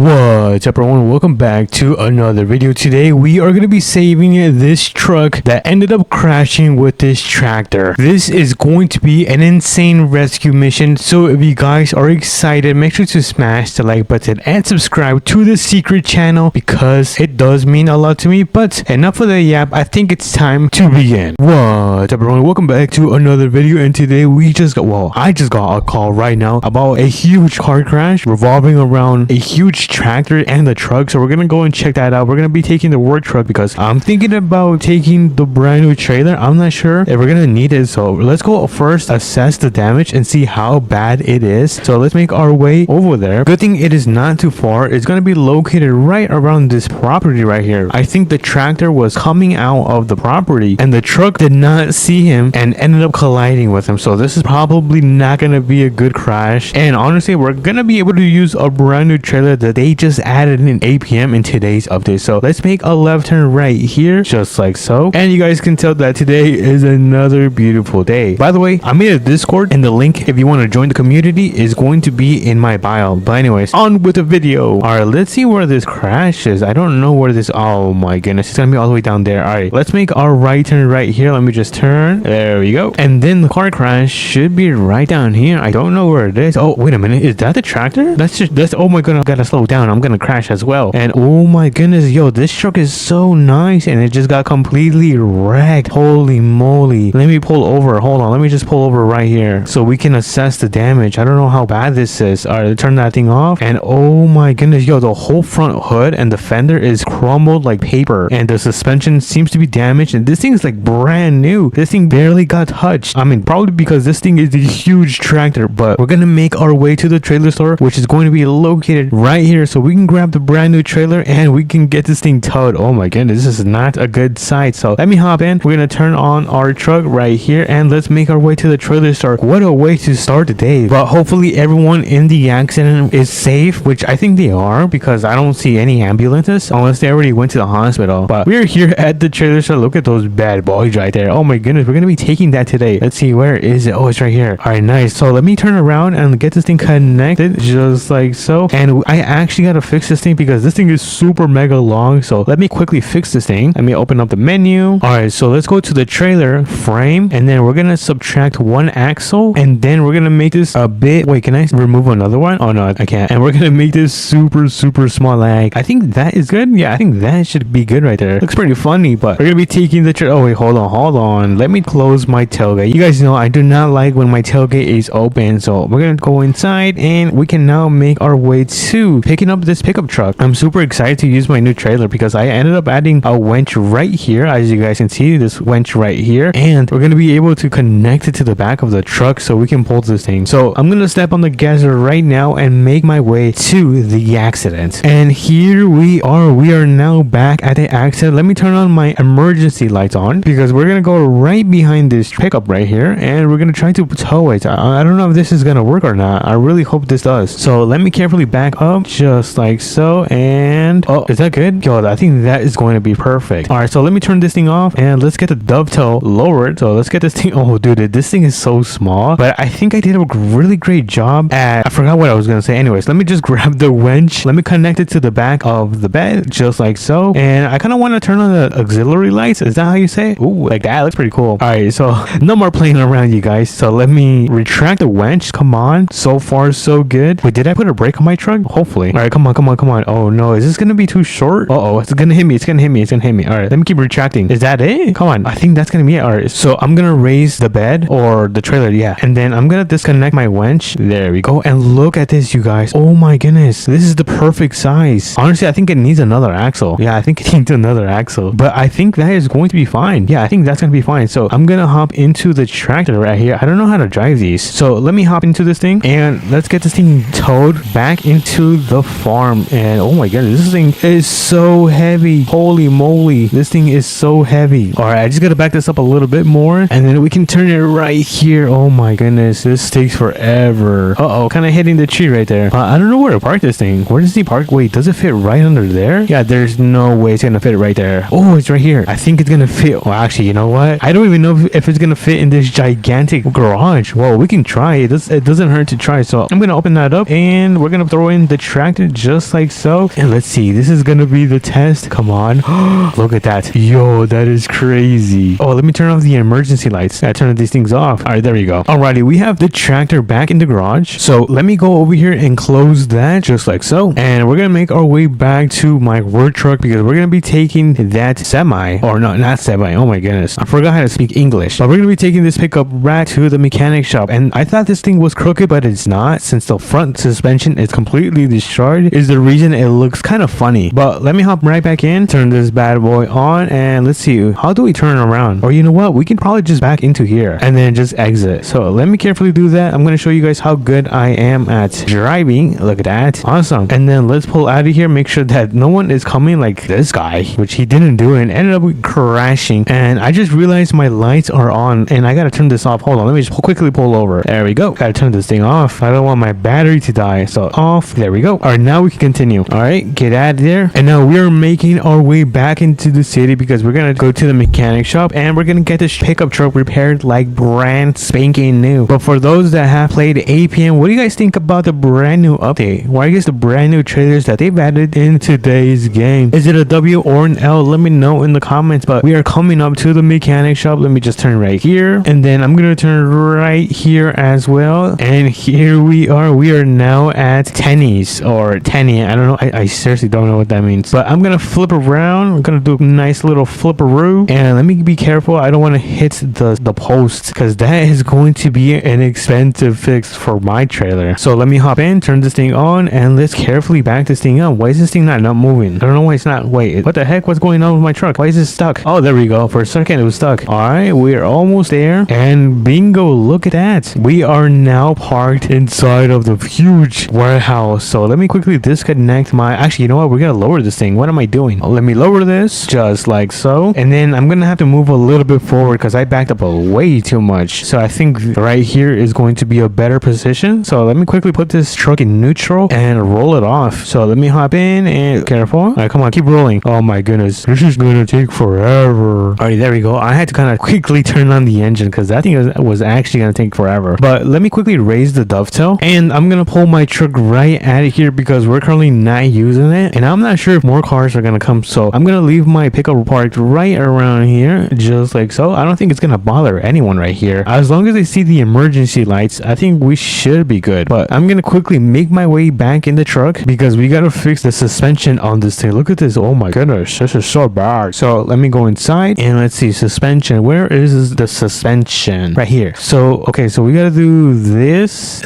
What's up everyone, welcome back to another video. Today we are going to be saving this truck that ended up crashing with this tractor. This is going to be an insane rescue mission, so if you guys are excited, make sure to smash the like button and subscribe to the secret channel because it does mean a lot to me. But enough of the yap, I think it's time to begin. What's up everyone, welcome back to another video, and today I just got a call right now about a huge car crash revolving around a huge tractor and the truck. So we're gonna go and check that out. We're gonna be taking the work truck because I'm thinking about taking the brand new trailer. I'm not sure if we're gonna need it, so let's go first assess the damage and see how bad it is. So let's make our way over there. Good thing it is not too far. It's gonna be located right around this property right here. I think the tractor was coming out of the property and the truck did not see him and ended up colliding with him. So this is probably not gonna be a good crash, and honestly we're gonna be able to use a brand new trailer that they just added in APM in today's update. So let's make a left turn right here, just like so, and you guys can tell that today is another beautiful day. By the way, I made a Discord, and the link if you want to join the community is going to be in my bio. But anyways, on with the video. All right, let's see where this crash is. I don't know where this, oh my goodness, it's gonna be all the way down there. All right, let's make our right turn right here. Let me just turn, there we go, and then the car crash should be right down here. I don't know where it is. Oh wait a minute, is that the tractor? That's oh my god, I've got to slow down, I'm gonna crash as well. And oh my goodness, yo, this truck is so nice and it just got completely wrecked. Holy moly. Let me pull over, hold on, let me just pull over right here so we can assess the damage. I don't know how bad this is. All right, turn that thing off, and oh my goodness, yo, the whole front hood and the fender is crumbled like paper, and the suspension seems to be damaged, and this thing is like brand new. This thing barely got touched. I mean, probably because this thing is a huge tractor. But we're gonna make our way to the trailer store, which is going to be located right here, so we can grab the brand new trailer and we can get this thing towed. Oh my goodness, this is not a good sight. So let me hop in. We're gonna turn on our truck right here and let's make our way to the trailer store. What a way to start the day. But hopefully everyone in the accident is safe, which I think they are because I don't see any ambulances unless they already went to the hospital. But we're here at the trailer store. Look at those bad boys right there. Oh my goodness, we're gonna be taking that today. Let's see, where is it? Oh, it's right here. All right, nice. So let me turn around and get this thing connected just like so. And I actually gotta fix this thing because this thing is super mega long. So let me quickly fix this thing. Let me open up the menu. All right, so let's go to the trailer frame, and then we're gonna subtract one axle, and then we're gonna make this a bit, wait, can I remove another one? Oh no, I can't. And we're gonna make this super small. Like, I think that is good. Yeah, I think that should be good right there. Looks pretty funny. But we're gonna be taking the trailer. Oh wait, hold on, let me close my tailgate. You guys know I do not like when my tailgate is open, so we're gonna go inside and we can now make our way to picking up this pickup truck. I'm super excited to use my new trailer because I ended up adding a winch right here, as you guys can see, this winch right here, and we're going to be able to connect it to the back of the truck so we can pull this thing. So I'm going to step on the gas right now and make my way to the accident. And here we are now back at the accident. Let me turn on my emergency lights on because we're going to go right behind this pickup right here and we're going to try to tow it. I don't know if this is going to work or not. I really hope this does. So let me carefully back up just like so, and oh, is that good? Yo, I think that is going to be perfect. All right, so let me turn this thing off and let's get the dovetail lowered. So let's get this thing, oh dude, this thing is so small, but I think I did a really great job at, I forgot what I was gonna say. Anyways, let me just grab the winch, let me connect it to the back of the bed just like so, and I kind of want to turn on the auxiliary lights. Is that how you say it? Ooh, like that looks pretty cool. All right, so no more playing around, you guys. So let me retract the winch. Come on, so far so good. Wait, did I put a brake on my truck? Hopefully. All right, come on. Oh no, is this gonna be too short? It's gonna hit me. All right, let me keep retracting. Is that it? Come on, I think that's gonna be it. All right, so I'm gonna raise the bed or the trailer, yeah, and then I'm gonna disconnect my winch. There we go. And look at this, you guys. Oh my goodness, this is the perfect size. Honestly, I think it needs another axle. Yeah, I think it needs another axle, but I think that is going to be fine. Yeah, I think that's gonna be fine. So I'm gonna hop into the tractor right here. I don't know how to drive these, so let me hop into this thing and let's get this thing towed back into the farm. And oh my goodness, this thing is so heavy. Holy moly, this thing is so heavy. All right, I just gotta back this up a little bit more and then we can turn it right here. Oh my goodness, this takes forever. Kind of hitting the tree right there. I don't know where to park this thing. Where does he park? Wait, does it fit right under there? Yeah, there's no way it's gonna fit right there. Oh, it's right here. I think it's gonna fit. Well, actually, you know what, I don't even know if it's gonna fit in this gigantic garage. Well, we can try it. It doesn't hurt to try. So I'm gonna open that up and we're gonna throw in the tractor just just like so. And let's see, this is gonna be the test. Come on. Look at that. Yo, that is crazy. Oh, let me turn off the emergency lights. I turn these things off. All right, there we go. Alrighty, we have the tractor back in the garage. So let me go over here and close that just like so. And we're gonna make our way back to my work truck because we're gonna be taking that semi, or not semi. Oh my goodness, I forgot how to speak English. But we're gonna be taking this pickup right to the mechanic shop. And I thought this thing was crooked, but it's not, since the front suspension is completely destroyed. Is the reason it looks kind of funny. But let me hop right back in, turn this bad boy on, and let's see, how do we turn around? Or you know what, we can probably just back into here and then just exit. So let me carefully do that. I'm gonna show you guys how good I am at driving. Look at that, awesome. And then let's pull out of here, make sure that no one is coming like this guy, which he didn't do, and ended up crashing. And I just realized my lights are on and I gotta turn this off. Hold on, let me just quickly pull over. There we go. Gotta turn this thing off. I don't want my battery to die. So off. There we go. All right, now we can continue. All right, get out of there. And now we are making our way back into the city because we're gonna go to the mechanic shop and we're gonna get this pickup truck repaired like brand spanking new. But for those that have played APM, what do you guys think about the brand new update? Why is the brand new trailers that they've added in today's game? Is it a W or an L? Let me know in the comments. But we are coming up to the mechanic shop. Let me just turn right here, and then I'm gonna turn right here as well. And here we are. We are now at Tenny's or Tenny. I don't know. I seriously don't know what that means. But I'm gonna flip around. I'm gonna do a nice little flipperoo. And let me be careful. I don't want to hit the post because that is going to be an expensive fix for my trailer. So let me hop in, turn this thing on, and let's carefully back this thing up. Why is this thing not moving? I don't know why it's not. Wait, what the heck? What's going on with my truck? Why is it stuck? Oh, there we go. For a second, it was stuck. All right, we're almost there. And bingo, look at that. We are now parked inside of the huge warehouse. So let me quickly disconnect my... Actually, you know what? We're going to lower this thing. What am I doing? Let me lower this just like so. And then I'm going to have to move a little bit forward because I backed up way too much. So I think right here is going to be a better position. So let me quickly put this truck in neutral and roll it off. So let me hop in and careful. All right, come on, keep rolling. Oh my goodness, this is gonna take forever. All right, there we go. I had to kind of quickly turn on the engine because that thing was actually gonna take forever. But let me quickly raise the dovetail, and I'm gonna pull my truck right out of here because we're currently not using it, and I'm not sure if more cars are gonna come. So I'm gonna leave my pickup parked right around here, just like so. I don't think it's gonna bother anyone right here. As long as they see the emergency lights, I think we should be good. But I'm gonna quickly make my way back in the truck because we gotta fix the suspension on this thing. Look at this. Oh my goodness, this is so bad. So let me go inside and let's see, suspension. Where is the suspension? Right here. So okay, so we gotta do this,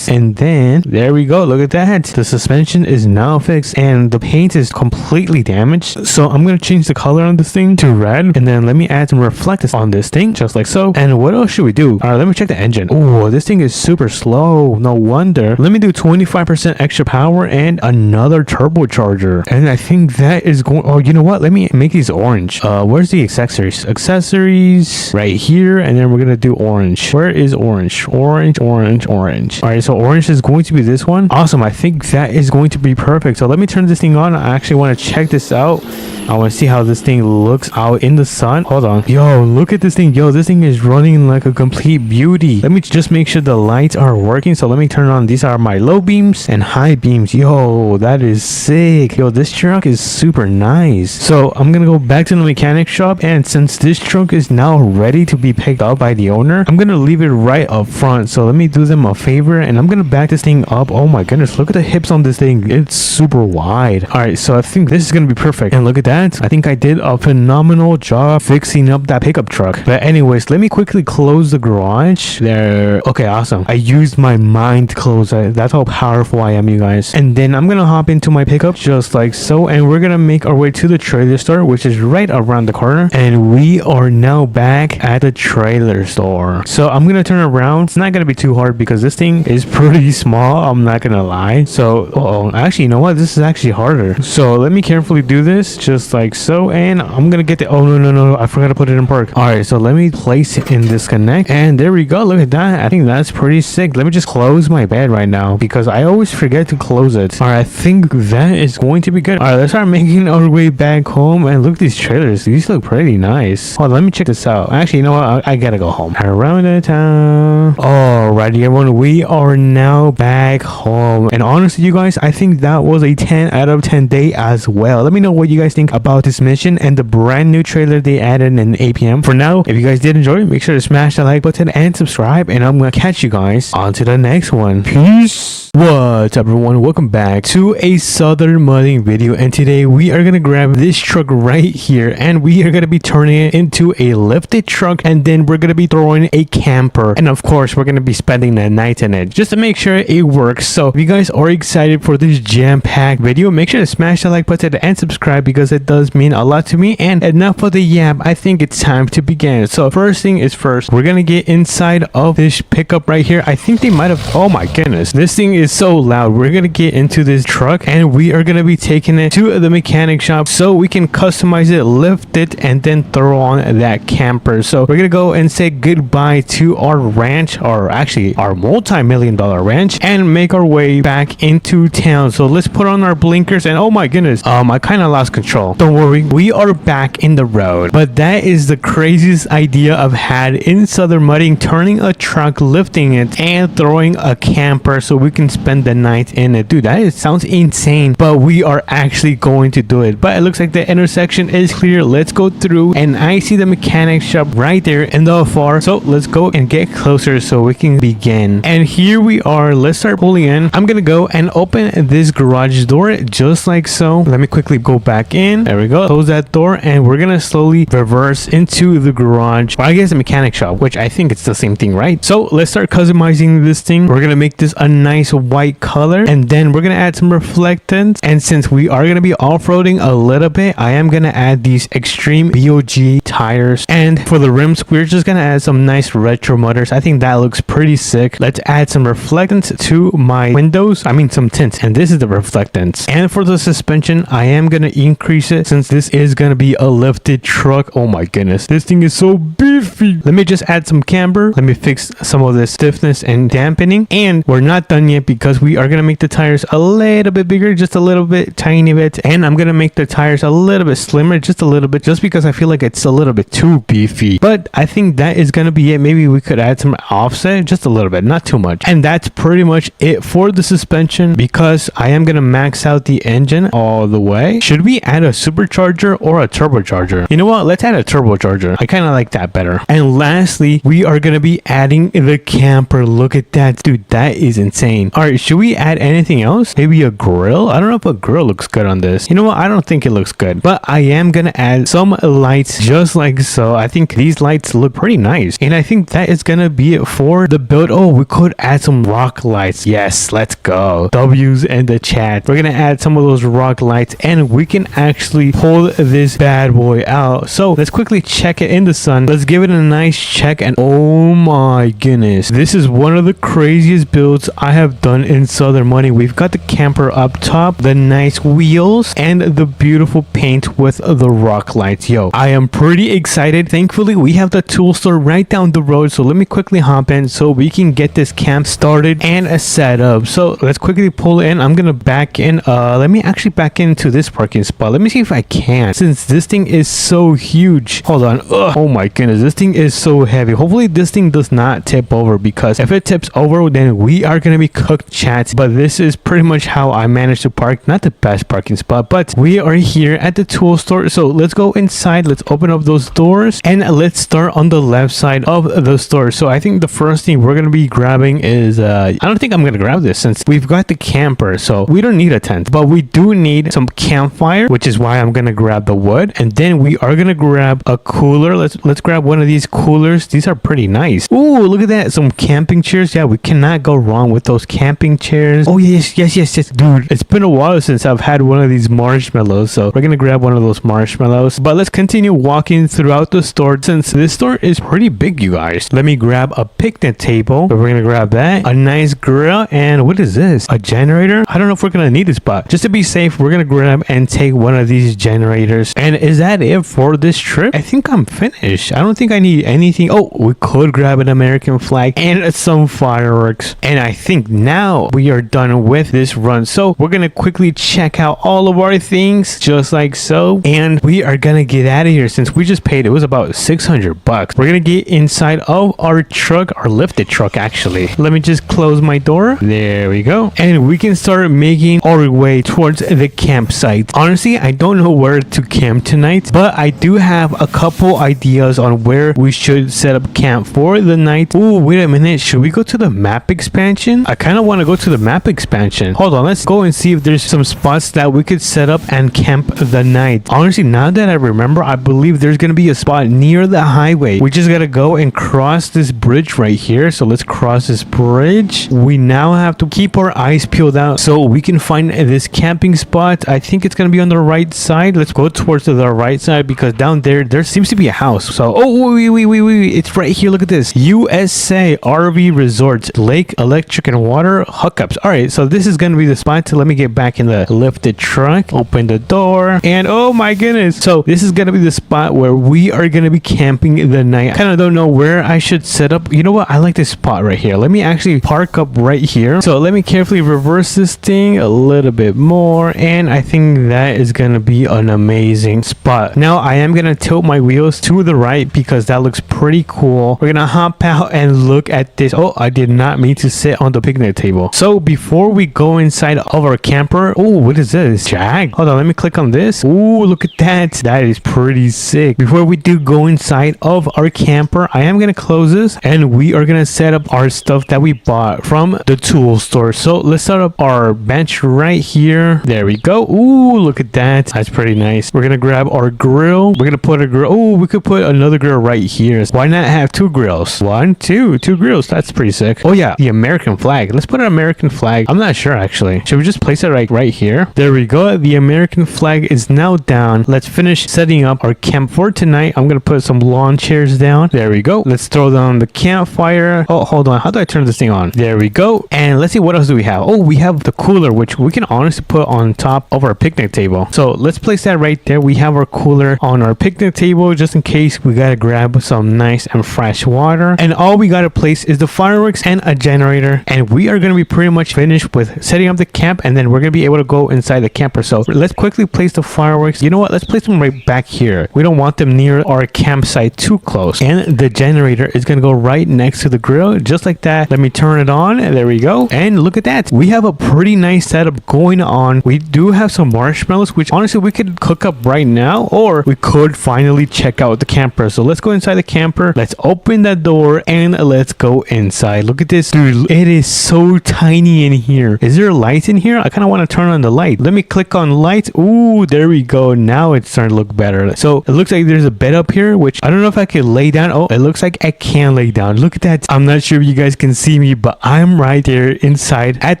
and then there we go. Look at that. The suspension is now fixed and the paint is completely damaged. So I'm gonna change the color on this thing to red, and then let me add some reflectors on this thing just like so. And what else should we do? All right, let me check the engine. Oh, this thing is super slow. No wonder. Let me do 25% extra power and another turbocharger. And I think that is going... Oh, you know what? Let me make these orange. Where's the accessories? Accessories right here, and then we're gonna do orange. Where is orange? Orange. All right, so orange is going to be this one. Awesome. I think that is going to be perfect. So let me turn this thing on. I actually want to check this out. I want to see how this thing looks out in the sun. Hold on. Yo, look at this thing. Yo, this thing is running like a complete beauty. Let me just make sure the lights are working. So let me turn on. These are my low beams and high beams. Yo, that is sick. Yo, this truck is super nice. So I'm gonna go back to the mechanic shop, and since this truck is now ready to be picked up by the owner, I'm gonna leave it right up front. So let me do them a favor, and I'm gonna back this thing up. Oh my goodness, look at the hips on this thing. It's super wide. All right, so I think this is gonna be perfect. And look at that. I think I did a phenomenal job fixing up that pickup truck. But anyways, let me quickly close the garage there. Okay, awesome. I used my mind to close it. That's how powerful I am, you guys. And then I'm gonna hop into my pickup just like so, and we're gonna make our way to the trailer store, which is right around the corner. And we are now back at the trailer store. So I'm gonna turn around. It's not gonna be too hard because this thing is pretty small, I'm not gonna lie. So actually, you know what, this is actually harder. So let me carefully do this just like so, and I'm gonna get the... Oh no, I forgot to put it in park. All right, so let me place it in disconnect, and there we go. Look at that. I think that's pretty sick. Let me just close my bed right now because I always forget to close it. All right, I think that is going to be good. All right, let's start making our way back home. And look at these trailers. These look pretty nice. Hold on, let me check this out. Actually, you know what, I gotta go home. Around the town. Alrighty, everyone, we are now back home, and honestly, you you guys, I think that was a 10 out of 10 day as well. Let me know what you guys think about this mission and the brand new trailer they added in APM. For now, if you guys did enjoy, make sure to smash that like button and subscribe, and I'm gonna catch you guys on to the next one. Peace. What's up, everyone? Welcome back to a southern mudding video, and today we are gonna grab this truck right here and we are gonna be turning it into a lifted truck, and then we're gonna be throwing a camper, and of course we're gonna be spending the night in it just to make sure it works. So if you guys are excited for this jam-packed video, make sure to smash that like button and subscribe because it does mean a lot to me. And enough of the yap, I think it's time to begin. So first thing is first, we're gonna get inside of this pickup right here. I think they might have, oh my goodness, this thing is so loud. We're gonna get into this truck and we are gonna be taking it to the mechanic shop so we can customize it, lift it, and then throw on that camper. So we're gonna go and say goodbye to our ranch, or actually our multi-million-dollar ranch, and make our way back into town. So let's put on our blinkers, and oh my goodness, I kind of lost control. Don't worry, we are back in the road. But that is the craziest idea I've had in southern mudding, turning a truck, lifting it, and throwing a camper so we can spend the night in it. Dude, sounds insane, but we are actually going to do it. But it looks like the intersection is clear. Let's go through, and I see the mechanic shop right there in the far, so let's go and get closer so we can begin. And here we are. Let's start pulling in. I'm gonna go and open this garage door just like so. Let me quickly go back in. There we go. Close that door, and we're gonna slowly reverse into the garage, or I guess the mechanic shop, which I think it's the same thing, right? So let's start customizing this thing. We're gonna make this a nice white color, and then we're gonna add some reflectance. And since we are gonna be off-roading a little bit, I am gonna add these extreme BOG tires, and for the rims we're just gonna add some nice retro mutters. I think that looks pretty sick. Let's add some reflectance to my windows, I mean some tints, and this is the reflectance. And for the suspension, I am gonna increase it since this is gonna be a lifted truck. Oh my goodness, this thing is so beefy. Let me just add some camber. Let me fix some of the stiffness and dampening, and we're not done yet because we are gonna make the tires a little bit bigger, just a little bit, tiny bit, and I'm gonna make the tires a little bit slimmer, just a little bit, just because I feel like it's a little bit too beefy. But I think that is gonna be it. Maybe we could add some offset, just a little bit, not too much. And that's pretty much it for the suspension, because I am gonna max out the engine all the way. Should we add a supercharger or a turbocharger? You know what, let's add a turbocharger. I kind of like that better. And lastly, we are gonna be adding the camper. Look at that, dude, that is insane. All right, should we add anything else? Maybe a grill? I don't know if a grill looks good on this. You know what, I don't think it looks good, but I am gonna add some lights just like so. I think these lights look pretty nice, and I think that is gonna be it for the build. Oh, we could add some rock lights. Yes, let's go. W's in the chat. We're gonna add some of those rock lights, and we can actually pull this bad boy out. So let's quickly check it in the sun. Let's give it a nice check, and oh my goodness, this is one of the craziest builds I have done in southern mudding. We've got the camper up top, the nice wheels, and the beautiful paint with the rock lights. Yo, I am pretty excited. Thankfully, we have the tool store right down the road, so let me quickly hop in so we can get this camp started and set up. So let's quickly pull in. I'm gonna back in. Let me actually back into this parking spot. Let me see if I can, since this thing is so huge. Hold on. Ugh. Oh my goodness, this thing is so heavy. Hopefully this thing does not tip over, because if it tips over, then we are gonna be cooked, chat. But this is pretty much how I managed to park. Not the best parking spot, but we are here at the tool store. So let's go inside. Let's open up those doors, and let's start on the left side of the store. So I think the first thing we're gonna be grabbing is I don't think I'm gonna grab this since we've got the camper, so we don't need a tent, but we do need some campfire, which is why I'm gonna grab the wood. And then we are gonna grab a cooler. Let's grab one of these coolers. These are pretty nice. Ooh, look at that, some camping chairs. Yeah, we cannot go wrong with those camping chairs. Oh yes, dude, it's been a while since I've had one of these marshmallows, so we're gonna grab one of those marshmallows. But let's continue walking throughout the store, since this store is pretty big, you guys. Let me grab a picnic table. So we're gonna grab that, a nice grill, and what is this, a generator? I don't know if we're gonna need this, but just to be safe, we're gonna grab and take one of these generators. And is that it for this trip? I think I'm finished. I don't think I need anything. Oh, we could grab an American flag and some fireworks, and I think now we are done with this run. So we're gonna quickly check out all of our things just like so, and we are gonna get out of here since we just paid, it was about 600 bucks. We're gonna get inside of our truck, our lifted truck actually. Let me just close my door. There we go. And we can start making our way towards the campsite. Honestly, I don't know where to camp tonight, but I do have a couple ideas on where we should set up camp for the night. Oh, wait a minute. Should we go to the map expansion? I kind of want to go to the map expansion. Hold on, let's go and see if there's some spots that we could set up and camp the night. Honestly, now that I remember, I believe there's gonna be a spot near the highway. We just gotta go and cross this bridge right here. So let's cross this bridge. We now have to keep our eyes peeled out so we can find this camping spot. I think it's gonna be on the right side. Let's go towards the right side because down there seems to be a house. So wait, it's right here. Look at this. USA RV Resorts, Lake, Electric and Water hookups. All right, so this is gonna be the spot. So let me get back in the lifted truck, open the door, and oh my goodness, so this is gonna be the spot where we are gonna be camping the night. I kind of don't know where I should set up. You know what, I like this spot right here. Let me actually park up right here. So let me carefully reverse this thing a little bit more, and I think that is gonna be an amazing spot. Now I am gonna tilt my wheels to the right because that looks pretty cool. We're gonna hop out and look at this. Oh, I did not mean to sit on the picnic table. So before we go inside of our camper, oh, what is this? Jag? Hold on, let me click on this. Oh, look at that. That is pretty sick. Before we do go inside of our camper, I am gonna close this and we are gonna set up our stuff that we bought from the tool store. So let's set up our bench right here. There we go. Ooh, look at that. That's pretty nice. We're gonna grab our grill. We're gonna put a grill. Oh, we could put another grill right here. Why not have two grills? Two grills. That's pretty sick. Oh yeah, the American flag. Let's put an American flag. I'm not sure actually. Should we just place it right here? There we go. The American flag is now down. Let's finish setting up our camp for tonight. I'm gonna put some lawn chairs down. There we go. Let's throw down the campfire. Oh, hold on. How do I turn this thing on? There we go. And let's see, what else do we have? Oh, we have the cooler, which we can honestly put on top of our picnic table. So let's place that right there. We have our cooler on our picnic table just in case we gotta grab some nice and fresh water. And all we gotta place is the fireworks and a generator. And we are gonna be pretty much finished with setting up the camp, and then we're gonna be able to go inside the camper. So let's quickly place the fireworks. You know what? Let's place them right back here. We don't want them near our campsite too close. And the generator is gonna go right next to the grill, just like that. Let me turn it on. There we go. And look at that. We have a pretty nice setup going on. We do have some marshmallows, which honestly we could cook up right now, or we could finally check out the camper. So let's go inside the camper. Let's open that door and let's go inside. Look at this, dude. It is so tiny in here. Is there lights in here? I kind of want to turn on the light. Let me click on lights. Ooh, there we go. Now it's starting to look better. So it looks like there's a bed up here, which I don't know if I can lay down. Oh, it looks like I can lay down. Look at that. I'm not sure if you guys can see me, but I'm right there inside at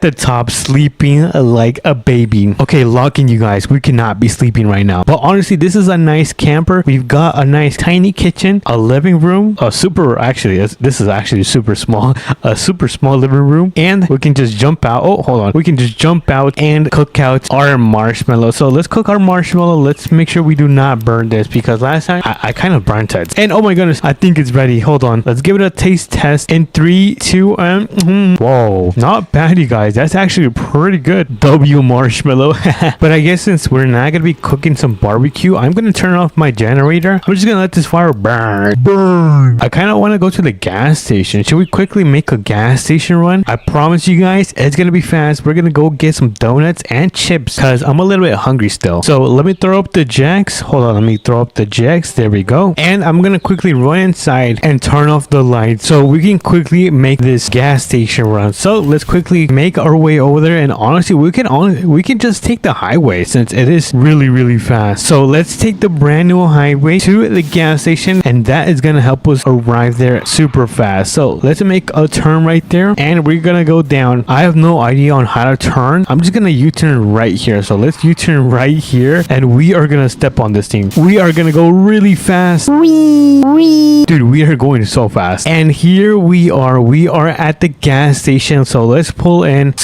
the top sleeping like a baby. Okay, locking you guys. We cannot be sleeping right now. But honestly, this is a nice camper. We've got a nice tiny kitchen, a living room, this is actually super small, a super small living room, and we can just jump out. Oh, hold on. We can just jump out and cook out our marshmallow. So let's cook our marshmallow. Let's make sure we do not burn this because last time I kind of burnt it. And oh my goodness, I think it's ready. Hold on. Let's give it a taste test in 3, 2, and whoa, not bad, you guys. That's actually pretty good. W marshmallow. But I guess since we're not gonna be cooking some barbecue, I'm gonna turn off my generator. I'm just gonna let this fire burn. I kind of want to go to the gas station. Should we quickly make a gas station run? I promise you guys, it's gonna be fast. We're gonna go get some donuts and chips because I'm a little bit hungry still. So let me throw up the jacks. Hold on, let me throw up the jacks. There we go. And I'm gonna quickly run inside and turn off the lights so we can quickly make this gas station run. So let's quickly make our way over there. And honestly, we can just take the highway since it is really fast. So let's take the brand new highway to the gas station, and that is gonna help us arrive there super fast. So let's make a turn right there, and we're gonna go down. I have no idea on how to turn. I'm just gonna U-turn right here. So let's U-turn right here, and we are gonna step on this thing. We are gonna go really fast. Dude, we are going so fast. And here we are. We are at the gas station. So let's pull in.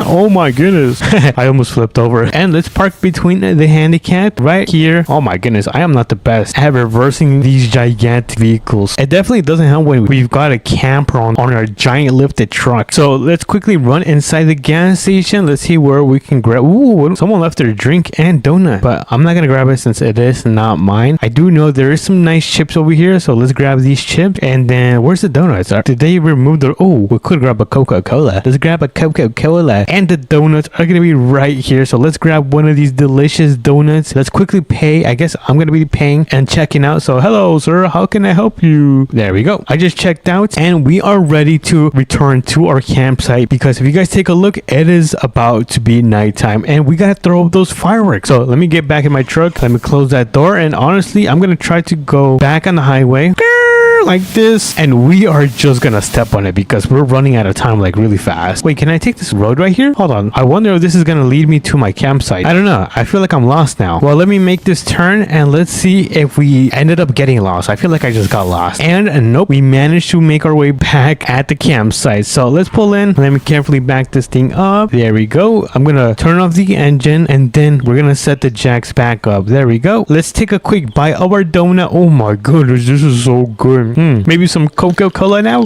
Oh my goodness. I almost flipped over. And let's park between the handicap right here. Oh my goodness, I am not the best at reversing these gigantic vehicles. It definitely doesn't help when we've got a camper on our giant lifted truck. So let's quickly run inside the gas station. Let's see where we can grab. Ooh, someone left their drink and donut, but I'm not gonna grab it since it is not mine. I do know there is some nice chips over here, so let's grab these chips. And then where's the donuts? Did they remove the? Oh, we could grab a Coca-Cola. Let's grab a Coca-Cola. that. And the donuts are gonna be right here. So let's grab one of these delicious donuts. Let's quickly pay. I guess I'm gonna be paying and checking out. So hello sir, how can I help you? There we go. I just checked out and we are ready to return to our campsite, because if you guys take a look, it is about to be nighttime and we gotta throw up those fireworks. So let me get back in my truck. Let me close that door, and honestly I'm gonna try to go back on the highway like this, and we are just gonna step on it because we're running out of time like really fast. Wait, can I take this road right here? Hold on, I wonder if this is gonna lead me to my campsite. I don't know, I feel like I'm lost now. Well, let me make this turn and let's see if we ended up getting lost. I feel like I just got lost, and nope, we managed to make our way back at the campsite. So let's pull in. Let me carefully back this thing up. There we go. I'm gonna turn off the engine and then we're gonna set the jacks back up. There we go. Let's take a quick bite of our donut. Oh my goodness, this is so good. Maybe some Coca-Cola now.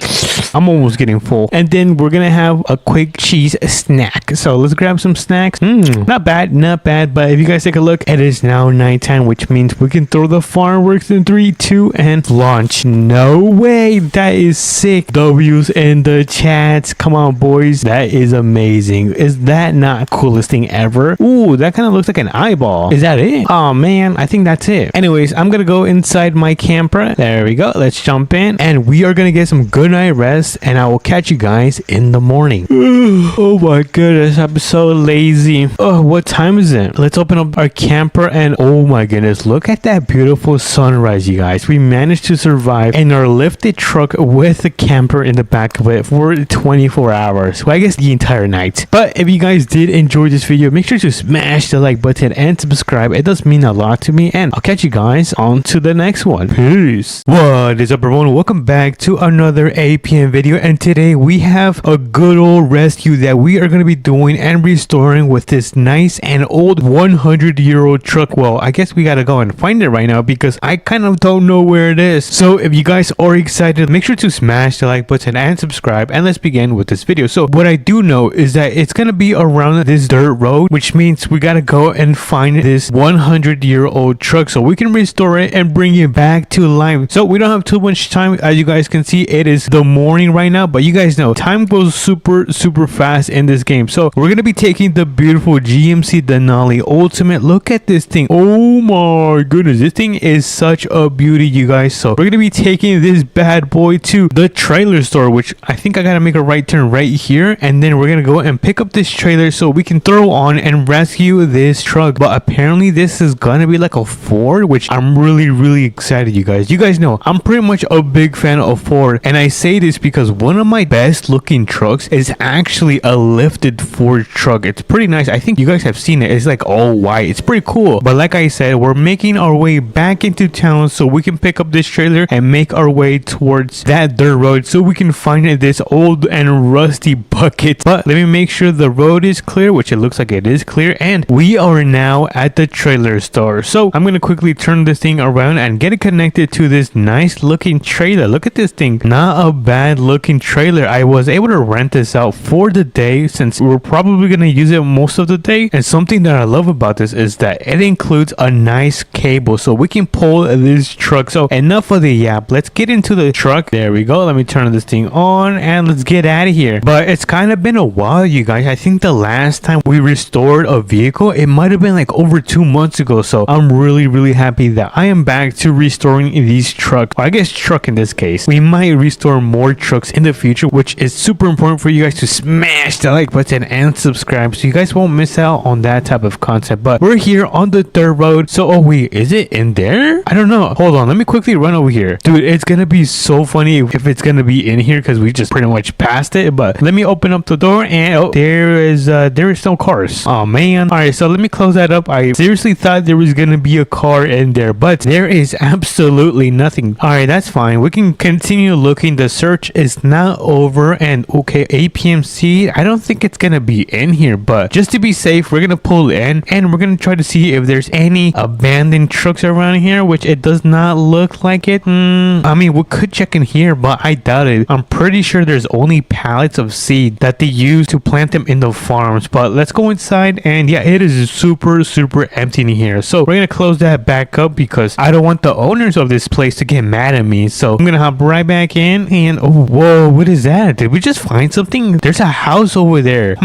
I'm almost getting full. And then we're gonna have a quick cheese snack. So let's grab some snacks. Not bad, not bad. But if you guys take a look, it is now nighttime, which means we can throw the fireworks in 3, 2, and launch. No way, that is sick. W's in the chats. Come on, boys, that is amazing. Is that not coolest thing ever? Ooh, that kind of looks like an eyeball. Is that it? Oh man, I think that's it. Anyways, I'm gonna go inside my camper. There we go. Let's jump in and we are gonna get some good night rest, and I will catch you guys in the morning. Oh my goodness, I'm so lazy. Oh, what time is it? Let's open up our camper, and oh my goodness, look at that beautiful sunrise, you guys. We managed to survive in our lifted truck with the camper in the back of it for 24 hours. Well, I guess the entire night. But if you guys did enjoy this video, make sure to smash the like button and subscribe. It does mean a lot to me, and I'll catch you guys on to the next one. Peace. What is up, everyone? Welcome back to another APM video, and today we have a good old rescue that we are going to be doing and restoring with this nice and old 100-year-old truck. Well, I guess we got to go and find it right now because I kind of don't know where it is. So if you guys are excited, make sure to smash the like button and subscribe, and let's begin with this video. So what I do know is that it's going to be around this dirt road, which means we got to go and find this 100-year-old truck so we can restore it and bring it back to life. So we don't have too much time. As you guys can see, it is the morning right now, but you guys know time goes super fast in this game. So we're gonna be taking the beautiful GMC Denali Ultimate. Look at this thing. Oh my goodness, this thing is such a beauty, you guys. So we're gonna be taking this bad boy to the trailer store, which I think I gotta make a right turn right here, and then we're gonna go and pick up this trailer so we can throw on and rescue this truck. But apparently this is gonna be like a Ford, which I'm really excited, you guys. You guys know I'm pretty much a big fan of Ford, and I say this because one of my best looking trucks is actually a lifted Ford truck. It's pretty nice. I think you guys have seen it. It's like all white. It's pretty cool. But like I said, we're making our way back into town so we can pick up this trailer and make our way towards that dirt road so we can find this old and rusty bucket. But let me make sure the road is clear, which it looks like it is clear, and we are now at the trailer store. So I'm gonna quickly turn this thing around and get it connected to this nice looking trailer. Look at this thing. Not a bad looking trailer. I was able to rent this out for the day since we're probably gonna use it most of the day. And something that I love about this is that it includes a nice cable so we can pull this truck. So enough of the yap, let's get into the truck. There we go. Let me turn this thing on and let's get out of here. But it's kind of been a while, you guys. I think the last time we restored a vehicle, it might have been like over 2 months ago. So I'm really happy that I am back to restoring these trucks. Well, I guess truck in this case. We might restore more trucks in the future, which is super important for you guys to smash the like button and subscribe so you guys won't miss out on that type of content. But we're here on the dirt road. So oh wait, is it in there? I don't know. Hold on, let me quickly run over here. Dude, it's gonna be so funny if it's gonna be in here because we just pretty much passed it. But let me open up the door, and oh, there is no cars. Oh man. All right, so let me close that up. I seriously thought there was gonna be a car in there, but there is absolutely nothing. All right, that's fine. We can continue looking. The search is not over. And okay, APMC, I don't think it's gonna be in here, but just to be safe, we're gonna pull in and we're gonna try to see if there's any abandoned trucks around here, which it does not look like it. I mean, we could check in here, but I doubt it. I'm pretty sure there's only pallets of seed that they use to plant them in the farms. But let's go inside, and yeah, it is super empty in here. So we're gonna close that back up because I don't want the owners of this place to get mad at me me. So I'm gonna hop right back in and oh, whoa, what is that? Did we just find something? There's a house over there.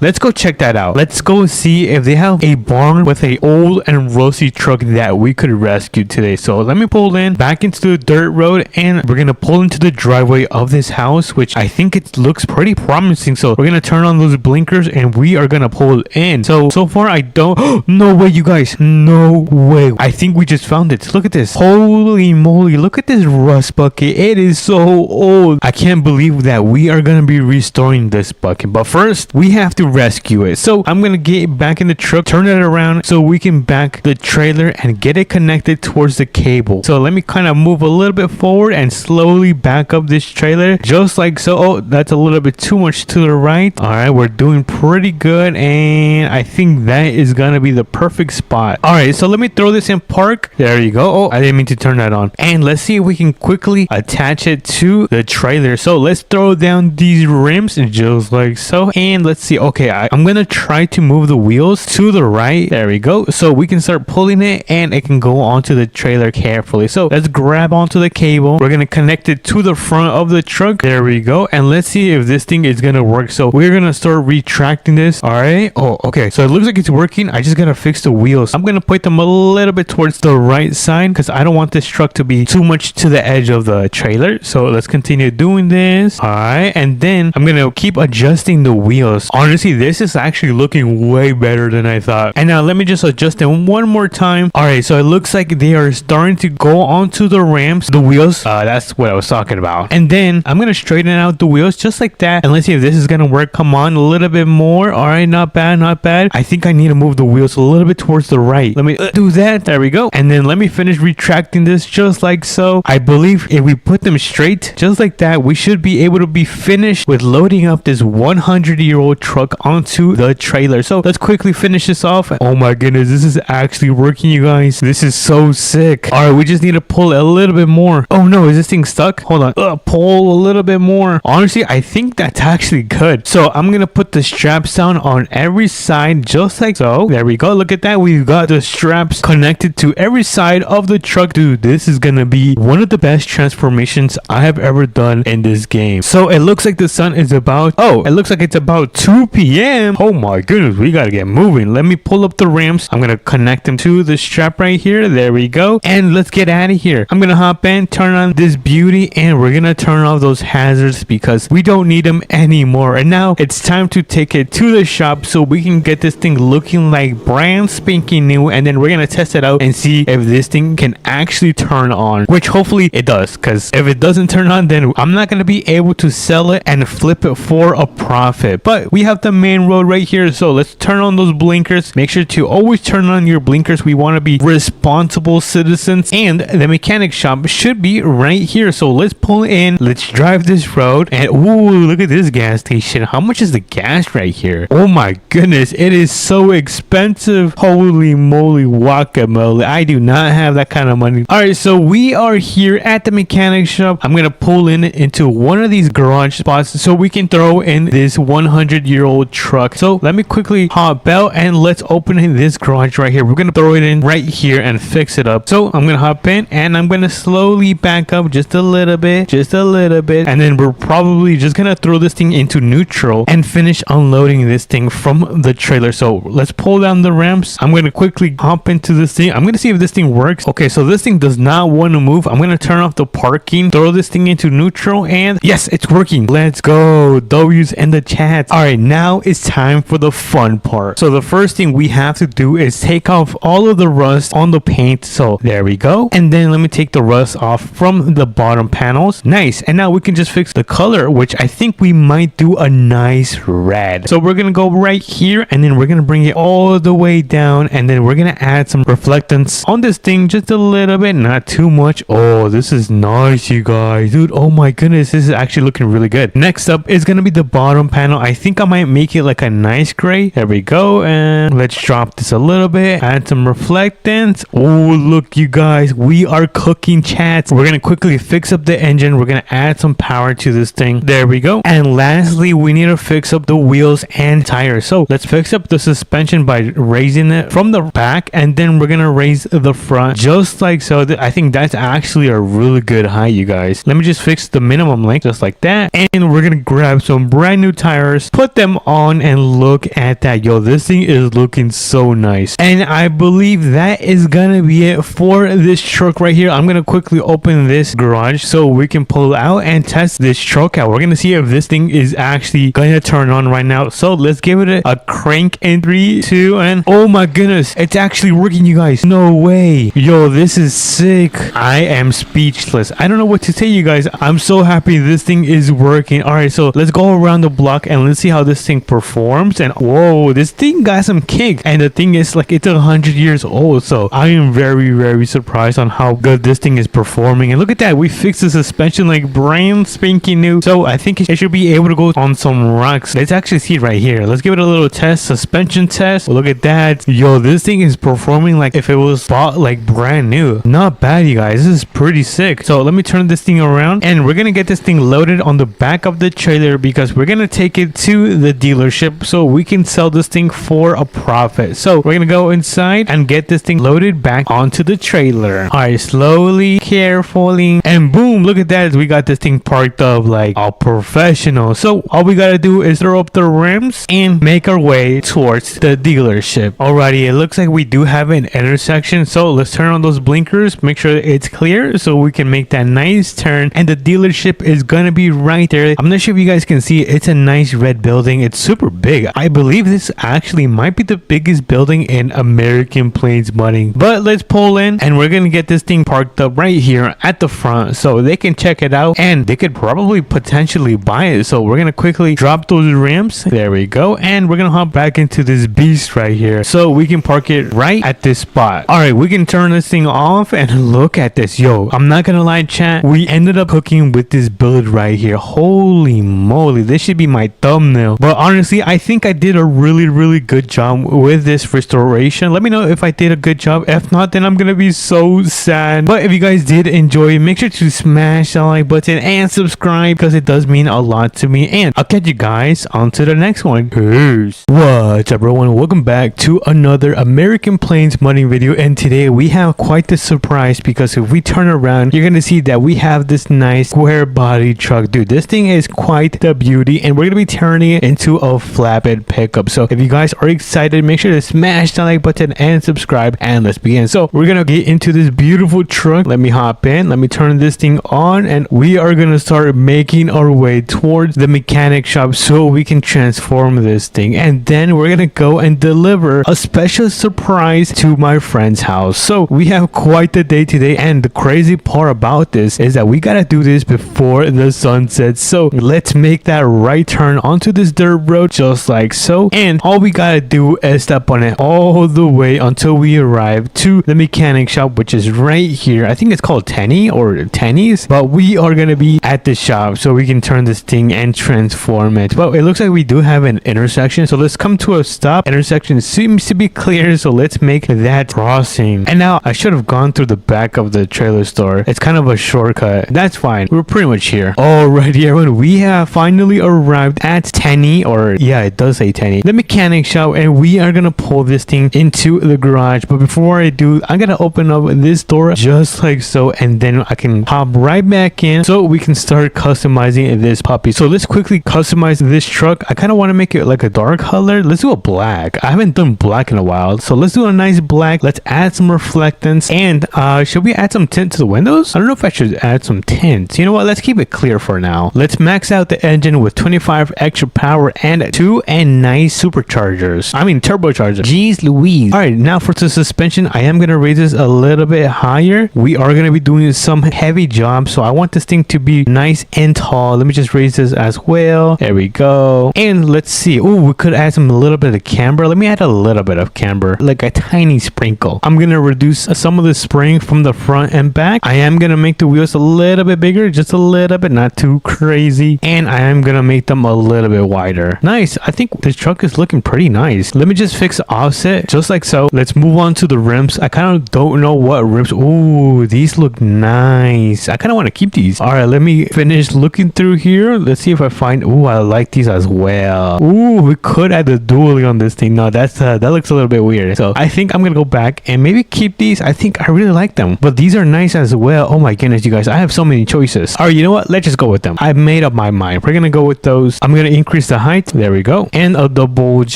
Let's go check that out. Let's go see if they have a barn with a old and rusty truck that we could rescue today. So let me pull in back into the dirt road and we're gonna pull into the driveway of this house, which I think it looks pretty promising. So we're gonna turn on those blinkers and we are gonna pull in. So far I don't no way, you guys, no way. I think we just found it. Look at this. Holy moly, look at this rust bucket. It is so old. I can't believe that we are gonna be restoring this bucket, but first we have to rescue it. So I'm gonna get back in the truck, turn it around so we can back the trailer and get it connected towards the cable. So let me kind of move a little bit forward and slowly back up this trailer just like so. Oh, that's a little bit too much to the right. All right, we're doing pretty good and I think that is gonna be the perfect spot. All right, so let me throw this in park. There you go. Oh, I didn't mean to turn that on. And let's see if we can quickly attach it to the trailer. So let's throw down these rims just like so. And let's see. Okay, I'm gonna try to move the wheels to the right. There we go. So we can start pulling it and it can go onto the trailer carefully. So let's grab onto the cable. We're gonna connect it to the front of the truck. There we go. And let's see if this thing is gonna work. So we're gonna start retracting this. All right. Oh, okay. So it looks like it's working. I just gotta fix the wheels. I'm gonna put them a little bit towards the right side because I don't want this truck to be too much to the edge of the trailer. So let's continue doing this. All right. And then I'm gonna keep adjusting the wheels. Honestly, this is actually looking way better than I thought. And now let me just adjust them one more time. All right. So it looks like they are starting to go onto the ramps, the wheels. That's what I was talking about. And then I'm gonna straighten out the wheels just like that. And let's see if this is gonna work. Come on, a little bit more. All right, not bad, not bad. I think I need to move the wheels a little bit towards the right. Let me do that. There we go. And then let me finish retracting this just like so. I believe if we put them straight just like that, we should be able to be finished with loading up this 100-year-old truck onto the trailer. So let's quickly finish this off. Oh my goodness, this is actually working, you guys. This is so sick. All right, we just need to pull a little bit more. Oh no, is this thing stuck? Hold on. Pull a little bit more. Honestly, I think that's actually good. So I'm gonna put the straps down on every side just like so. There we go. Look at that. We've got the straps connected to every side of the truck. Dude, this is gonna be one of the best transformations I have ever done in this game. So it looks like the sun is about, it looks like it's about 2 p.m. Oh my goodness, we gotta get moving. Let me pull up the ramps. I'm gonna connect them to the strap right here. There we go. And let's get out of here. I'm gonna hop in, turn on this beauty, and we're gonna turn off those hazards because we don't need them anymore. And now it's time to take it to the shop so we can get this thing looking like brand spanking new, and then we're gonna test it out and see if this thing can actually turn on, which hopefully it does, because if it doesn't turn on, then I'm not gonna be able to sell it and flip it for a profit. But we have the main road right here, so let's turn on those blinkers. Make sure to always turn on your blinkers. We want to be responsible citizens, and the mechanic shop should be right here. So let's pull in, let's drive this road, and ooh, look at this gas station. How much is the gas right here? Oh my goodness, it is so expensive. Holy moly guacamole, I do not have that kind of money. All right, so we are here at the mechanic shop. I'm gonna pull in into one of these garage spots so we can throw in this 100-year-old truck. So let me quickly hop out and let's open in this garage right here. We're gonna throw it in right here and fix it up. So I'm gonna hop in and I'm gonna slowly back up just a little bit, and then we're probably just gonna throw this thing into neutral and finish unloading this thing from the trailer. So let's pull down the ramps. I'm gonna quickly hop into this thing. I'm gonna see if this thing works. Okay, so this thing does not want to move. I'm gonna turn off the parking, throw this thing into neutral, and yes, it's working. Let's go. W's in the chat. All right, now it's time for the fun part. So the first thing we have to do is take off all of the rust on the paint. So there we go. And then let me take the rust off from the bottom panels. Nice. And now we can just fix the color, which I think we might do a nice red. So we're gonna go right here and then we're gonna bring it all the way down, and then we're gonna add some reflectance on this thing just a little bit, not too much. Oh, this is nice, you guys. Dude, oh my goodness, this is actually looking really good. Next up is gonna be the bottom panel. I think I might make it like a nice gray. There we go. And let's drop this a little bit, add some reflectance. Oh, look, you guys, we are cooking, chats. We're gonna quickly fix up the engine. We're gonna add some power to this thing. There we go. And lastly, we need to fix up the wheels and tires. So let's fix up the suspension by raising it from the back, and then we're gonna raise the front just like so. I think that's actually actually a really good height, you guys. Let me just fix the minimum length just like that, and we're gonna grab some brand new tires, put them on, and look at that. Yo, this thing is looking so nice, and I believe that is gonna be it for this truck right here. I'm gonna quickly open this garage so we can pull out and test this truck out. We're gonna see if this thing is actually gonna turn on right now. So let's give it a crank in 3, 2, and oh my goodness, it's actually working, you guys. No way. Yo, this is sick. I am speechless. I don't know what to say, you guys. I'm so happy this thing is working. All right, so let's go around the block and let's see how this thing performs. And whoa, this thing got some kick. And the thing is, like, it's 100 years old, so I am very surprised on how good this thing is performing. And look at that, we fixed the suspension like brand spanking new, so I think it should be able to go on some rocks. Let's actually see it right here. Let's give it a little test, suspension test. Look at that. Yo, this thing is performing like if it was bought like brand new. Not bad, you guys. This is pretty sick. So let me turn this thing around, and we're gonna get this thing loaded on the back of the trailer because we're gonna take it to the dealership so we can sell this thing for a profit. So we're gonna go inside and get this thing loaded back onto the trailer. All right, slowly, carefully, and boom, look at that. We got this thing parked up like a professional. So all we gotta do is throw up the rims and make our way towards the dealership. Alrighty, it looks like we do have an intersection, so let's turn on those blinkers, make sure it's clear so we can make that nice turn, and the dealership is gonna be right there. I'm not sure if you guys can see it. It's a nice red building. It's super big. I believe this actually might be the biggest building in American Plains Mudding. But let's pull in, and we're gonna get this thing parked up right here at the front so they can check it out and they could probably potentially buy it. So we're gonna quickly drop those rims. There we go, and we're gonna hop back into this beast right here so we can park it right at this spot. All right, we can turn this thing off, and look at this. Yo, I'm not gonna lie, chat, we ended up cooking with this build right here. Holy moly, this should be my thumbnail. But honestly, I think I did a really good job with this restoration. Let me know if I did a good job. If not, then I'm gonna be so sad. But if you guys did enjoy, make sure to smash that like button and subscribe because it does mean a lot to me. And I'll catch you guys on to the next one. Peace. What's up, everyone? Welcome back to another American Plains Mudding video, and today we have quite the surprise because if we turn around, you're gonna see that we have this nice square body truck. Dude, this thing is quite the beauty, and we're gonna be turning it into a flatbed pickup. So if you guys are excited, make sure to smash that like button and subscribe, and let's begin. So we're gonna get into this beautiful truck. Let me hop in, let me turn this thing on, and we are gonna start making our way towards the mechanic shop so we can transform this thing, and then we're gonna go and deliver a special surprise to my friend's house. So we have quite the day today, and the crazy part about this is that we gotta do this before the sun sets. So let's make that right turn onto this dirt road just like so, and all we gotta do is step on it all the way until we arrive to the mechanic shop, which is right here. I think it's called Tenny or Tenny's, but we are gonna be at the shop so we can turn this thing and transform it. Well, it looks like we do have an intersection, so let's come to a stop. Intersection seems to be clear, so let's make that crossing. And now I should have gone through the back of the trailer store. It's kind of a shortcut. That's fine, we're pretty much here. Alrighty, everyone, we have finally arrived at Tenny, or yeah, it does say Tenny, the mechanic shop, and we are gonna pull this thing into the garage. But before I do, I'm gonna open up this door just like so, and then I can hop right back in so we can start customizing this puppy. So let's quickly customize this truck. I kind of want to make it like a dark color. Let's do a black. I haven't done black in a while, so let's do a nice black. Let's add some reflectance, and should we add some tint to the windows? I don't know if I should add some tint. You know what, let's keep it clear for now. Let's max out the engine with 25 extra power and 2 nice superchargers. I mean turbochargers. Jeez Louise. All right, now for the suspension, I am gonna raise this a little bit higher. We are gonna be doing some heavy jobs, so I want this thing to be nice and tall. Let me just raise this as well. There we go. And let's see. Oh, we could add some a little bit of camber. Let me add a little bit of camber, like a tiny sprinkle. I'm gonna reduce some of the spring from the front and back. I am gonna make the wheels a little bit bigger, just a little bit, not too crazy, and I am gonna make them a little bit wider. Nice. I think this truck is looking pretty nice. Let me just fix the offset just like so. Let's move on to the rims. I kind of don't know what rims. Ooh, these look nice. I kind of want to keep these. All right, let me finish looking through here. Let's see if I find. Ooh, I like these as well. Ooh, we could add the dually on this thing. No, that's that looks a little bit weird. So I think I'm gonna go back and maybe keep these. I think I really like them, but these are nice nice as well. Oh my goodness, you guys, I have so many choices. All right, you know what? Let's just go with them. I've made up my mind. We're gonna go with those. I'm gonna increase the height. There we go. And the bulge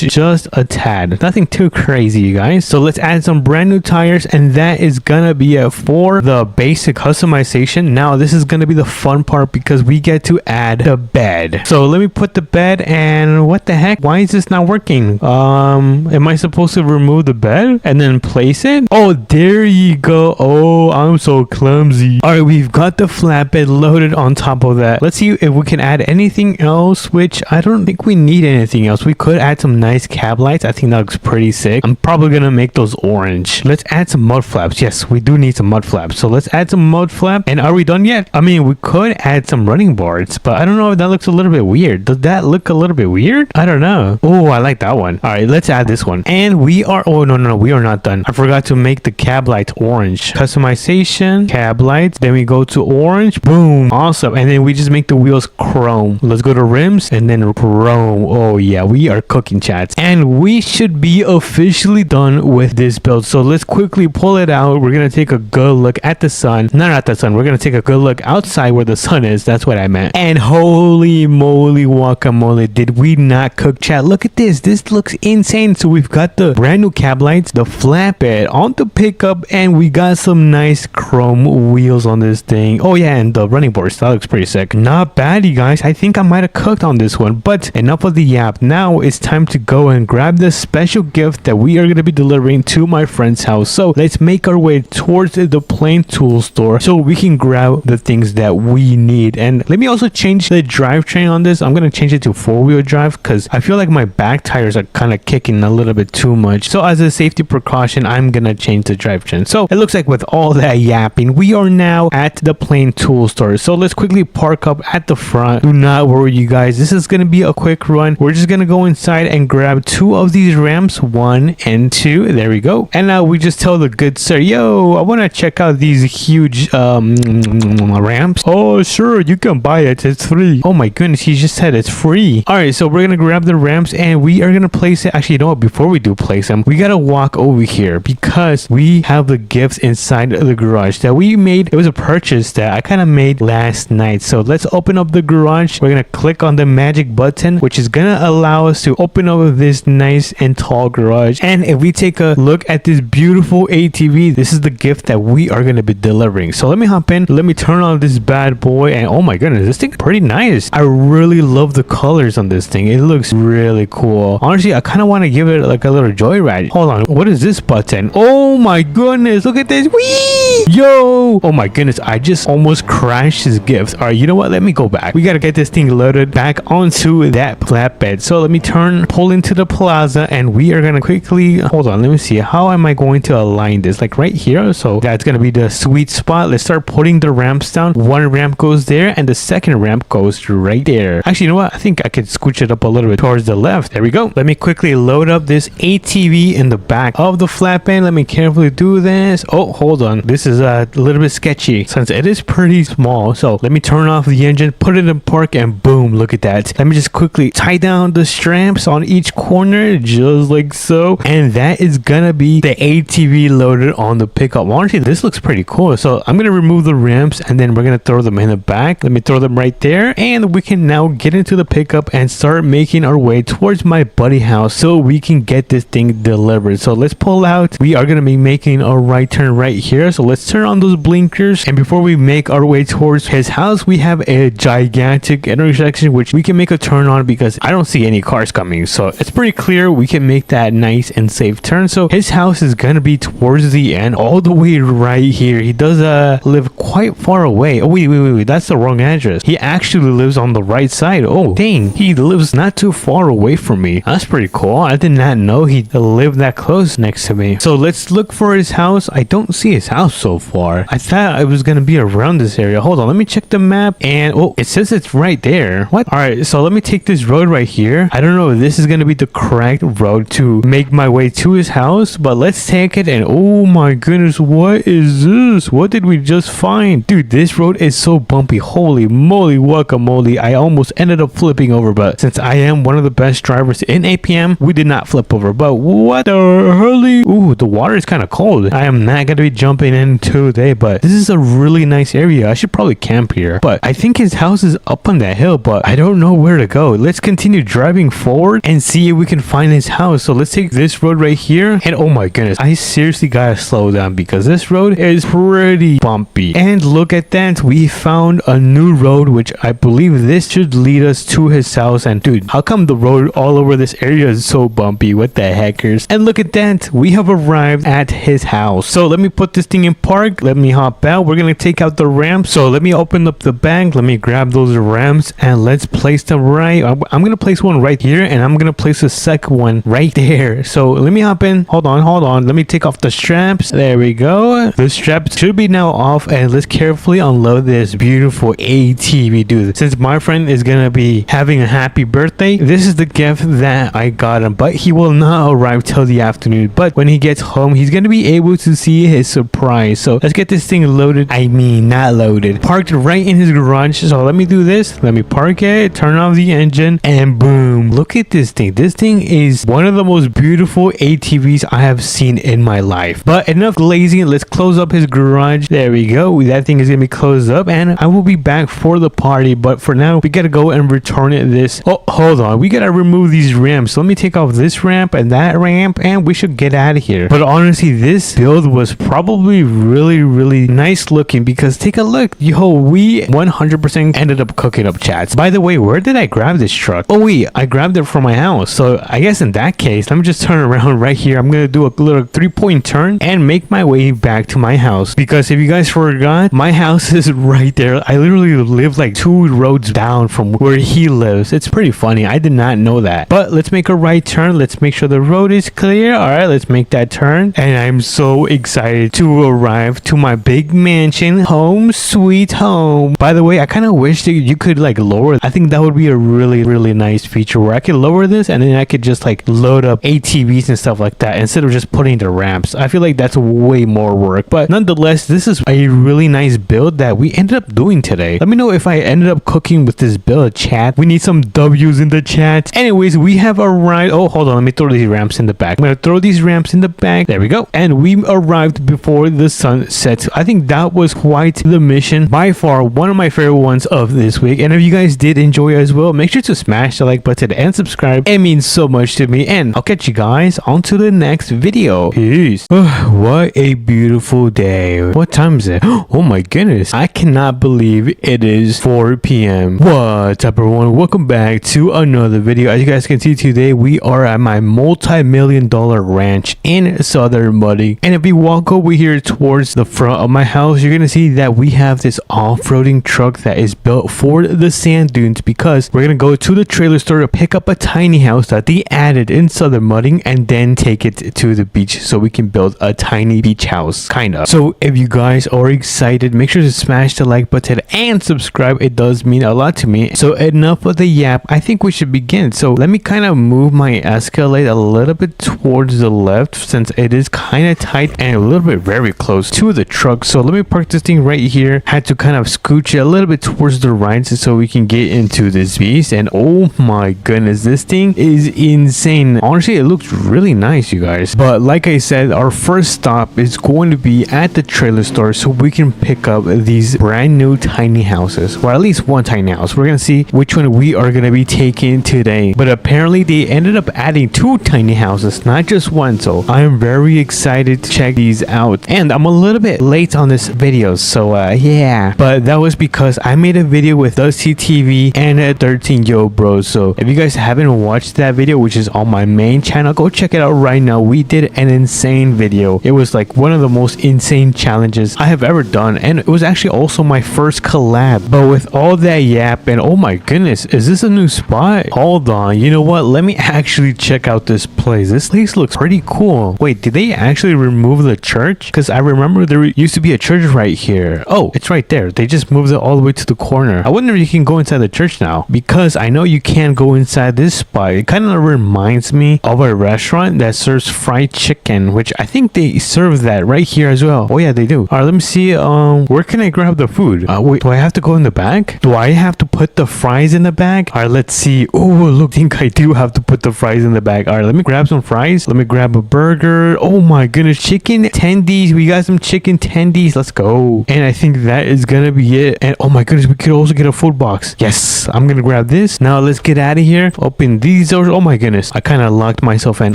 just a tad. Nothing too crazy, you guys. So let's add some brand new tires, and that is gonna be it for the basic customization. Now this is gonna be the fun part because we get to add the bed. So let me put the bed, and what the heck? Why is this not working? Am I supposed to remove the bed and then place it? Oh, there you go. Oh, I'm so clumsy. All right, we've got the flatbed loaded on top of that. Let's see if we can add anything else, which I don't think we need anything else. We could add some nice cab lights. I think that looks pretty sick. I'm probably gonna make those orange. Let's add some mud flaps. Yes, we do need some mud flaps. So let's add some mud flap. And are we done yet? I mean, we could add some running boards, but I don't know if that looks a little bit weird. Does that look a little bit weird? I don't know. Oh, I like that one. All right, let's add this one. And we are, oh no, we are not done. I forgot to make the cab lights orange. Customization, cab lights. Then we go to orange. Boom. Awesome. And then we just make the wheels chrome. Let's go to rims and then chrome. Oh yeah, we are cooking, chats. And we should be officially done with this build. So let's quickly pull it out. We're gonna take a good look at the sun. No, not the sun. We're gonna take a good look outside where the sun is. That's what I meant. And holy moly guacamole, did we not cook, chat? Look at this. This looks insane. So we've got the brand new cab lights, the flatbed on the pickup, and we got some nice chrome wheels on this thing. Oh yeah, and the running boards. That looks pretty sick. Not bad, you guys. I think I might have cooked on this one. But enough of the yap. Now it's time to go and grab the special gift that we are going to be delivering to my friend's house. So let's make our way towards the plain tool store so we can grab the things that we need. And let me also change the drivetrain on this. I'm going to change it to 4-wheel drive because I feel like my back tires are kind of kicking a little bit too much. So as a safety precaution, I'm going to change the drivetrain. So it looks like with all that yapping, we are now at the plain tool store. So let's quickly park up at the front. Do not worry, you guys. This is going to be a quick run. We're just going to go inside and grab 2 of these ramps, 1 and 2. There we go. And now we just tell the good sir, yo, I want to check out these huge ramps. Oh, sure, you can buy it. It's free. Oh my goodness, he just said it's free. All right, so we're going to grab the ramps and we are going to place it. Actually, you know what? Before we do place them, we got to walk over here because we have the gifts inside the garage that we made. It was a purchase that I kind of made last night. So let's open up the garage. We're going to click on the magic button, which is going to allow us to open up this nice and tall garage. And if we take a look at this beautiful ATV, this is the gift that we are going to be delivering. So let me hop in. Let me turn on this bad boy. And oh my goodness, this thing is pretty nice. I really love the colors on this thing. It looks really cool. Honestly, I kind of want to give it like a little joyride. Hold on. What is this button? Oh my goodness. Look at this. Whee! Yo! Oh my goodness. I just almost crashed his gift. All right, you know what? Let me go back. We got to get this thing loaded back onto that flatbed. So let me pull into the plaza, and we are going to quickly, hold on. Let me see. How am I going to align this? Like right here. So that's going to be the sweet spot. Let's start putting the ramps down. 1 ramp goes there, and the second ramp goes right there. Actually, you know what? I think I could scooch it up a little bit towards the left. There we go. Let me quickly load up this ATV in the back of the flatbed. Let me carefully do this. Oh, hold on. This is a little bit sketchy since it is pretty small. So let me turn off the engine, put it in park, and boom, look at that. Let me just quickly tie down the straps on each corner just like so. And that is gonna be the ATV loaded on the pickup. Honestly, this looks pretty cool. So I'm gonna remove the ramps and then we're gonna throw them in the back. Let me throw them right there, and we can now get into the pickup and start making our way towards my buddy house so we can get this thing delivered. So let's pull out. We are gonna be making a right turn right here. So let's turn on those blinkers, and before we make our way towards his house, we have a gigantic intersection which we can make a turn on because I don't see any cars coming. So it's pretty clear we can make that nice and safe turn. So his house is gonna be towards the end, all the way right here. He does live quite far away. Oh wait, that's the wrong address. He actually lives on the right side. Oh dang, he lives not too far away from me. That's pretty cool. I did not know he lived that close next to me. So let's look for his house. I don't see his house so far. I thought it was gonna be around this area. Hold on, let me check the map, and oh, it says it's right there. What? All right, so let me take this road right here. I don't know if this is gonna be the correct road to make my way to his house, but let's take it. And oh my goodness, what is this? What did we just find? Dude, this road is so bumpy. Holy moly guacamole, I almost ended up flipping over, but since I am one of the best drivers in APM, we did not flip over. But what the hurly? Ooh, the water is kind of cold. I am not gonna be jumping in again today, but this is a really nice area. I should probably camp here, but I think his house is up on that hill, but I don't know where to go. Let's continue driving forward and see if we can find his house. So let's take this road right here, and oh my goodness, I seriously gotta slow down because this road is pretty bumpy. And look at that, we found a new road, which I believe this should lead us to his house. And dude, how come the road all over this area is so bumpy? What the heckers? And look at that, we have arrived at his house. So let me put this thing in park. Let me hop out. We're gonna take out the ramp. So let me open up the bag. Let me grab those ramps and let's place them right. I'm gonna place one right here, and I'm gonna place a second one right there. So let me hop in. Hold on. Let me take off the straps. There we go. The straps should be now off, and let's carefully unload this beautiful ATV, dude. Since my friend is gonna be having a happy birthday, this is the gift that I got him, but he will not arrive till the afternoon. But when he gets home, he's gonna be able to see his surprise. So let's get this thing loaded. I mean, not loaded. Parked right in his garage. So let me do this. Let me park it, turn off the engine, and boom. Look at this thing. This thing is one of the most beautiful ATVs I have seen in my life. But enough glazing. Let's close up his garage. There we go. That thing is gonna be closed up, and I will be back for the party. But for now, we gotta go and return it this. Oh, hold on. We gotta remove these ramps. So let me take off this ramp and that ramp, and we should get out of here. But honestly, this build was probably really nice looking, because take a look. Yo, we 100% ended up cooking up, chats. By the way, where did I grab this truck? Oh wait, I grabbed it from my house. So I guess in that case, let me just turn around right here. I'm gonna do a little 3-point turn and make my way back to my house, because if you guys forgot, my house is right there. I literally live like 2 roads down from where he lives. It's pretty funny. I did not know that. But let's make a right turn. Let's make sure the road is clear. All right, let's make that turn, and I'm so excited to arrive to my big mansion. Home sweet home. By the way, I kind of wish that you could like lower. I think that would be a really nice feature where I could lower this, and then I could just like load up ATVs and stuff like that instead of just putting the ramps. I feel like that's way more work, but nonetheless, this is a really nice build that we ended up doing today. Let me know if I ended up cooking with this build, chat. We need some W's in the chat. Anyways, we have arrived. Oh, hold on. Let me throw these ramps in the back. I'm gonna throw these ramps in the back. There we go. And we arrived before the sun sets. I think that was quite the mission. By far, one of my favorite ones of this week. And if you guys did enjoy as well, make sure to smash the like button and subscribe. It means so much to me. And I'll catch you guys on to the next video. Peace. What a beautiful day. What time is it? Oh my goodness. I cannot believe it is 4 p.m. What's up, everyone? Welcome back to another video. As you guys can see, today we are at my multi-million-dollar ranch in Southern Muddy. And if we walk over here towards the front of my house, you're gonna see that we have this off-roading truck that is built for the sand dunes, because we're gonna go to the trailer store to pick up a tiny house that they added in Southern Mudding, and then take it to the beach so we can build a tiny beach house, kinda. So if you guys are excited, make sure to smash the like button and subscribe. It does mean a lot to me. So enough of the yap. I think we should begin. So let me kind of move my Escalade a little bit towards the left, since it is kind of tight and a little bit very close to the truck. So let me park this thing right here. Had to kind of scooch it a little bit towards the right so we can get into this beast. And oh my goodness, this thing is insane. Honestly, it looks really nice, you guys. But like I said, our first stop is going to be at the trailer store so we can pick up these brand new tiny houses, or at least one tiny house. We're gonna see which one we are gonna be taking today. But apparently they ended up adding 2 tiny houses, not just one. So I'm very excited to check these out. And I'm a little bit late on this video, so yeah, but that was because I made a video with Dusty TV and 13 Yo Bros. So if you guys haven't watched that video, which is on my main channel, go check it out right now. We did an insane video. It was like one of the most insane challenges I have ever done, and it was actually also my first collab. But with all that yap, and oh my goodness, is this a new spot? Hold on, you know what, let me actually check out this place. This place looks pretty cool. Wait, did they actually remove the church? Because I remember there used to be a church right here. Oh, it's right there. They just moved it all the way to the corner. I wonder if you can go inside the church now, because I know you can't go inside this spot. It kind of reminds me of a restaurant that serves fried chicken, which I think they serve that right here as well. Oh yeah, they do. All right, let me see. Where can I grab the food? Wait, do I have to go in the back? Do I have to put the fries in the bag? All right, let's see. Oh, look, I think I do have to put the fries in the bag. All right, let me grab some fries. Let me grab a burger. Oh my goodness, chicken tendies. We got got some chicken tendies. Let's go. And I think that is gonna be it. And oh my goodness, we could also get a food box. Yes, I'm gonna grab this. Now let's get out of here. Open these doors. Oh my goodness, I kind of locked myself in.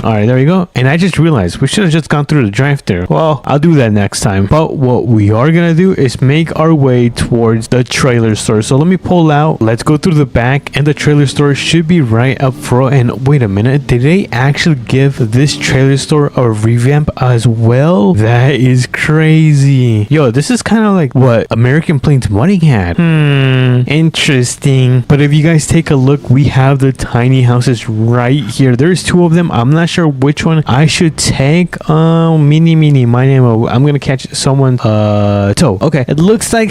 All right, there we go. And I just realized we should have just gone through the drive-thru. Well, I'll do that next time. But what we are gonna do is make our way towards the trailer store. So let me pull out. Let's go through the back, and the trailer store should be right up front. And wait a minute, did they actually give this trailer store a revamp as well? That is crazy. Yo, this is kind of like what American Plains Money had. Interesting. But if you guys take a look, we have the tiny houses right here. There's two of them. I'm not sure which one I should take. Mini, my name. I'm gonna catch someone. Toe. Okay, it looks like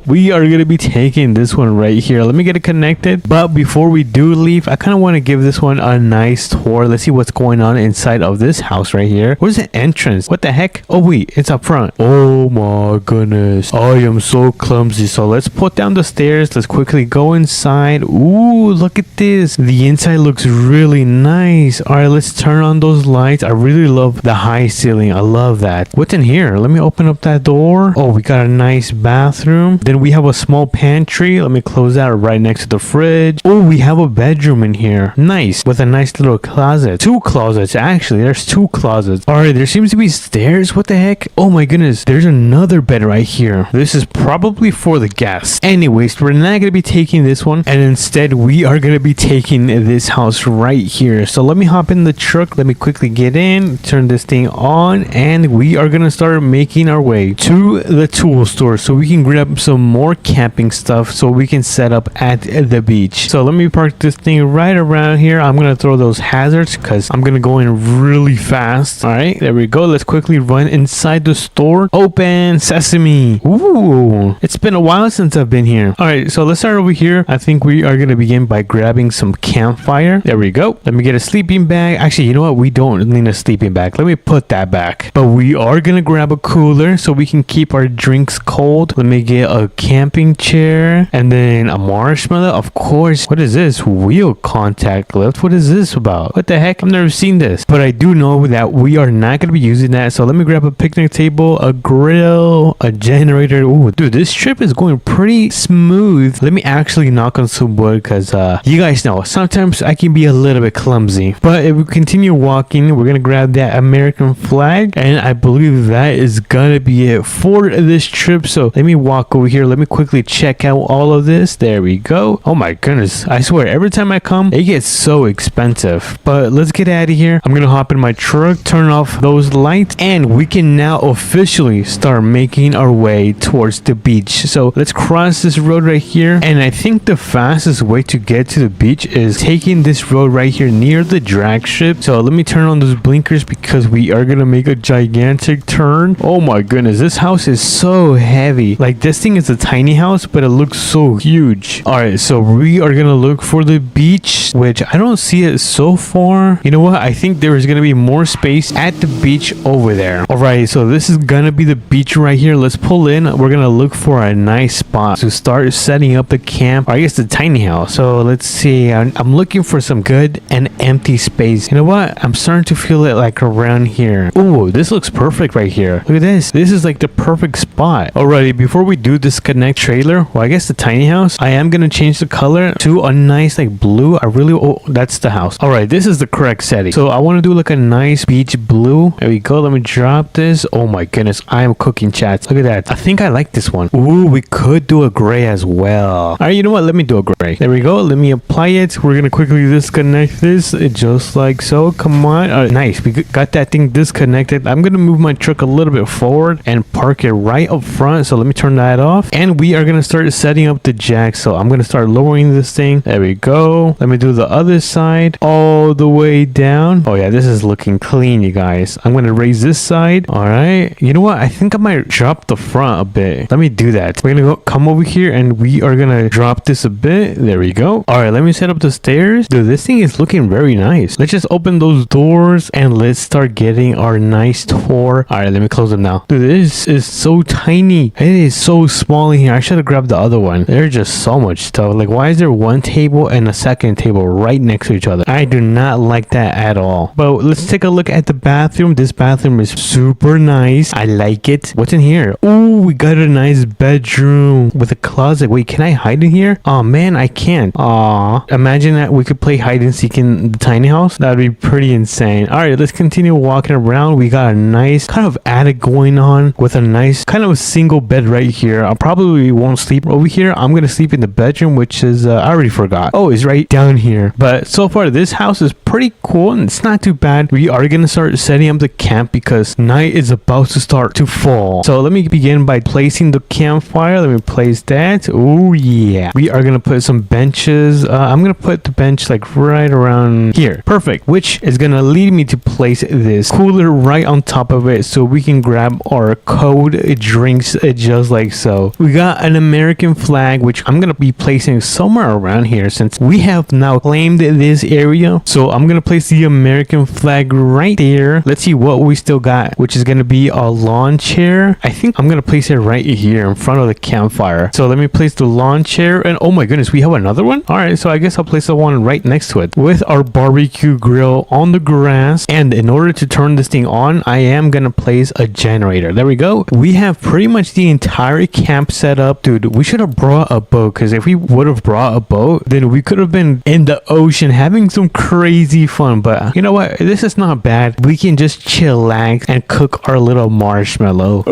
we are gonna be taking this one right here. Let me get it connected. But before we do leave, I kind of want to give this one a nice tour. Let's see what's going on inside of this house right here. Where's the entrance? What the heck? Oh wait, it's up front. Oh my goodness, I am so clumsy. So let's put down the stairs. Let's quickly go inside. Ooh, look at this. The inside looks really nice. All right, let's turn on those lights. I really love the high ceiling. I love that. What's in here? Let me open up that door. Oh, we got a nice bathroom. Then we have a small pantry. Let me close that right next to the fridge. Oh, we have a bedroom in here. Nice. With a nice little closet. Two closets, actually. There's two closets. All right, there seems to be stairs. What the heck? Oh my goodness. There's another bed right here. This is probably for the guests. Anyways, we're not going to be taking this one. And instead, we are going to be taking this house right here. So let me hop in the truck. Let me quickly get in. Turn this thing on. And we are going to start making our way to the tool store so we can grab some more camping stuff so we can set up at the beach. So let me park this thing right around here. I'm going to throw those hazards because I'm going to go in really fast. All right, there we go. Let's quickly run inside the store. Open sesame. Ooh, it's been a while since I've been here. All right, so let's start over here. I think we are going to begin by grabbing some campfire. There we go. Let me get a sleeping bag. Actually, you know what? We don't need a sleeping bag. Let me put that back. But we are going to grab a cooler so we can keep our drinks cold. Let me get a camping chair and then a marshmallow. Of course. What is this? Wheel contact lift. What is this about? What the heck? I've never seen this. But I do know that we are not going to be using that. So let me grab a picnic table, a grill, a generator. Ooh, dude, this trip is going pretty smooth. Let me actually knock on some wood because you guys know sometimes I can be a little bit clumsy. But if we continue walking, we're going to grab that American flag. And I believe that is going to be it for this trip. So let me walk over here. Let me quickly check out all of this. There we go. Oh my goodness. I swear, every time I come, it gets so expensive. But let's get out of here. I'm going to hop in my truck, turn off those lights, and we can now officially start making our way towards the beach. So let's cross this road right here. And I think the fastest way to get to the beach is taking this road right here near the drag strip. So let me turn on those blinkers because we are going to make a gigantic turn. Oh my goodness. This house is so heavy. Like, this thing is a tiny house, but it looks so huge. All right, so we are going to look for the beach, which I don't see it so far. You know what? I think there is going to be more space at the beach over there. All right, so this is going to be the beach right here. Let's pull in. We're going to look for a nice spot to start setting up the camp, or I guess the tiny house. So let's see. I'm looking for some good and empty space. You know what? I'm starting to feel it like around here. Ooh, this looks perfect right here. Look at this. This is like the perfect spot. Alrighty, before we do disconnect trailer, well, I guess the tiny house, I am going to change the color to a nice like blue. Oh, that's the house. All right, this is the correct setting. So I want to do like a nice beach blue. There we go. Let me drop this. Oh my goodness, I am cooking, chats. Look at that. I think I like this one. Ooh, we could do a gray as well. All right, you know what? Let me do a gray. There we go. Let me apply it. We're going to quickly disconnect this just like so. Come on. Nice. We got that thing disconnected. I'm going to move my truck a little bit forward and park it right up front. So let me turn that off. And we are going to start setting up the jack. So I'm going to start lowering this thing. There we go. Let me do the other side all the way down. Oh yeah, this is looking clean, you guys. I'm going to raise this side. All right. You know what? I think I might drop the front a bit. Let me do that. We're going to come over here and we are going to drop this a bit. There we go. All right, let me set up the stairs. Dude, this thing is looking very nice. Let's just open those doors and let's start getting our nice tour. All right, let me close them now. Dude, this is so tiny. It is so small in here. I should have grabbed the other one. There's just so much stuff. Like, why is there one table and a second table right next to each other? I do not like that at all. But let's take a look at the bathroom. This bathroom is super nice. nice. I like it. What's in here? Oh, we got a nice bedroom with a closet. Wait, can I hide in here? Oh man, I can't. Aw. Imagine that we could play hide and seek in the tiny house. That'd be pretty insane. All right, let's continue walking around. We got a nice kind of attic going on with a nice kind of a single bed right here. I probably won't sleep over here. I'm gonna sleep in the bedroom, which is I already forgot. Oh, it's right down here. But so far this house is pretty cool and it's not too bad. We are gonna start setting up the camp because night is about to start to fall. So let me begin by placing the campfire. Let me place that. Oh yeah, we are gonna put some benches. I'm gonna put the bench like right around here. Perfect. Which is gonna lead me to place this cooler right on top of it so we can grab our cold drinks just like so. We got an American flag which I'm gonna be placing somewhere around here since we have now claimed this area. So I'm gonna place the American flag right there. Let's see what we still got, which is gonna be a lawn chair. I think I'm gonna place it right here in front of the campfire. So let me place the lawn chair, and oh my goodness, we have another one. All right, so I guess I'll place the one right next to it with our barbecue grill on the grass. And in order to turn this thing on, I am gonna place a generator. There we go. We have pretty much the entire camp set up. Dude, we should have brought a boat, because if we would have brought a boat, then we could have been in the ocean having some crazy fun. But you know what, this is not bad. We can just chillax and cook our little marshmallow.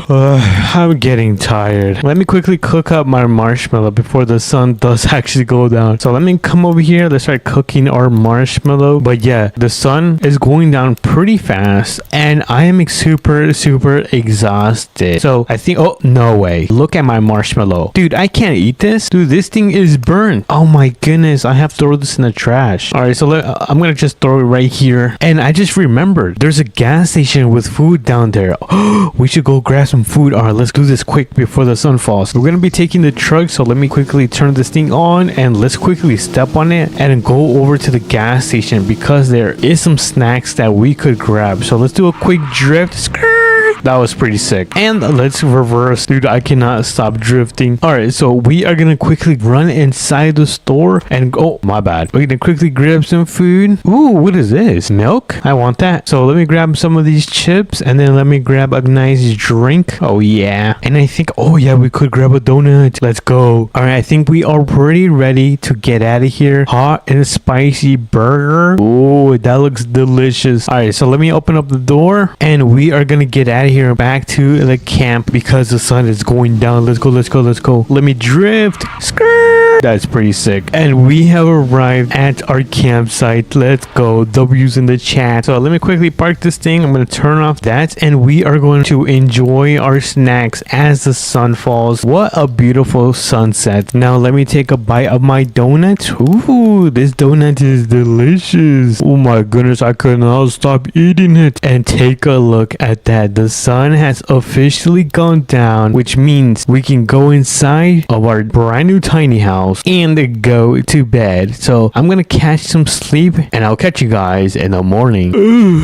I'm getting tired. Let me quickly cook up my marshmallow before the sun does actually go down. So let me come over here. Let's start cooking our marshmallow. But yeah, the sun is going down pretty fast and I am super exhausted. So I think, oh no way, look at my marshmallow. Dude, I can't eat this. Dude, this thing is burnt. Oh my goodness, I have to throw this in the trash. All right, so I'm gonna just throw it right here. And I just remembered there's a gas station with food down there. We should go grab some food. All right, let's do this quick before the sun falls. We're gonna be taking the truck, so let me quickly turn this thing on and let's quickly step on it and go over to the gas station because there is some snacks that we could grab. So let's do a quick drift. That was pretty sick. And let's reverse. Dude, I cannot stop drifting. All right, so we are gonna quickly run inside the store and go. Oh, my bad. We're gonna quickly grab some food. Ooh, what is this? Milk? I want that. So let me grab some of these chips and then let me grab a nice drink. Oh yeah. And I think, oh yeah, we could grab a donut. Let's go. All right, I think we are pretty ready to get out of here. Hot and spicy burger. Oh, that looks delicious. All right, so let me open up the door and we are gonna get out of here back to the camp because the sun is going down. Let's go. Let me drift. Skirt. That's pretty sick. And we have arrived at our campsite. Let's go. W's in the chat. So let me quickly park this thing. I'm going to turn off that and we are going to enjoy our snacks as the sun falls. What a beautiful sunset. Now let me take a bite of my donut. Ooh, this donut is delicious. Oh my goodness, I could not stop eating it. And take a look at that. The sun has officially gone down, which means we can go inside of our brand new tiny house and go to bed. So I'm gonna catch some sleep and I'll catch you guys in the morning.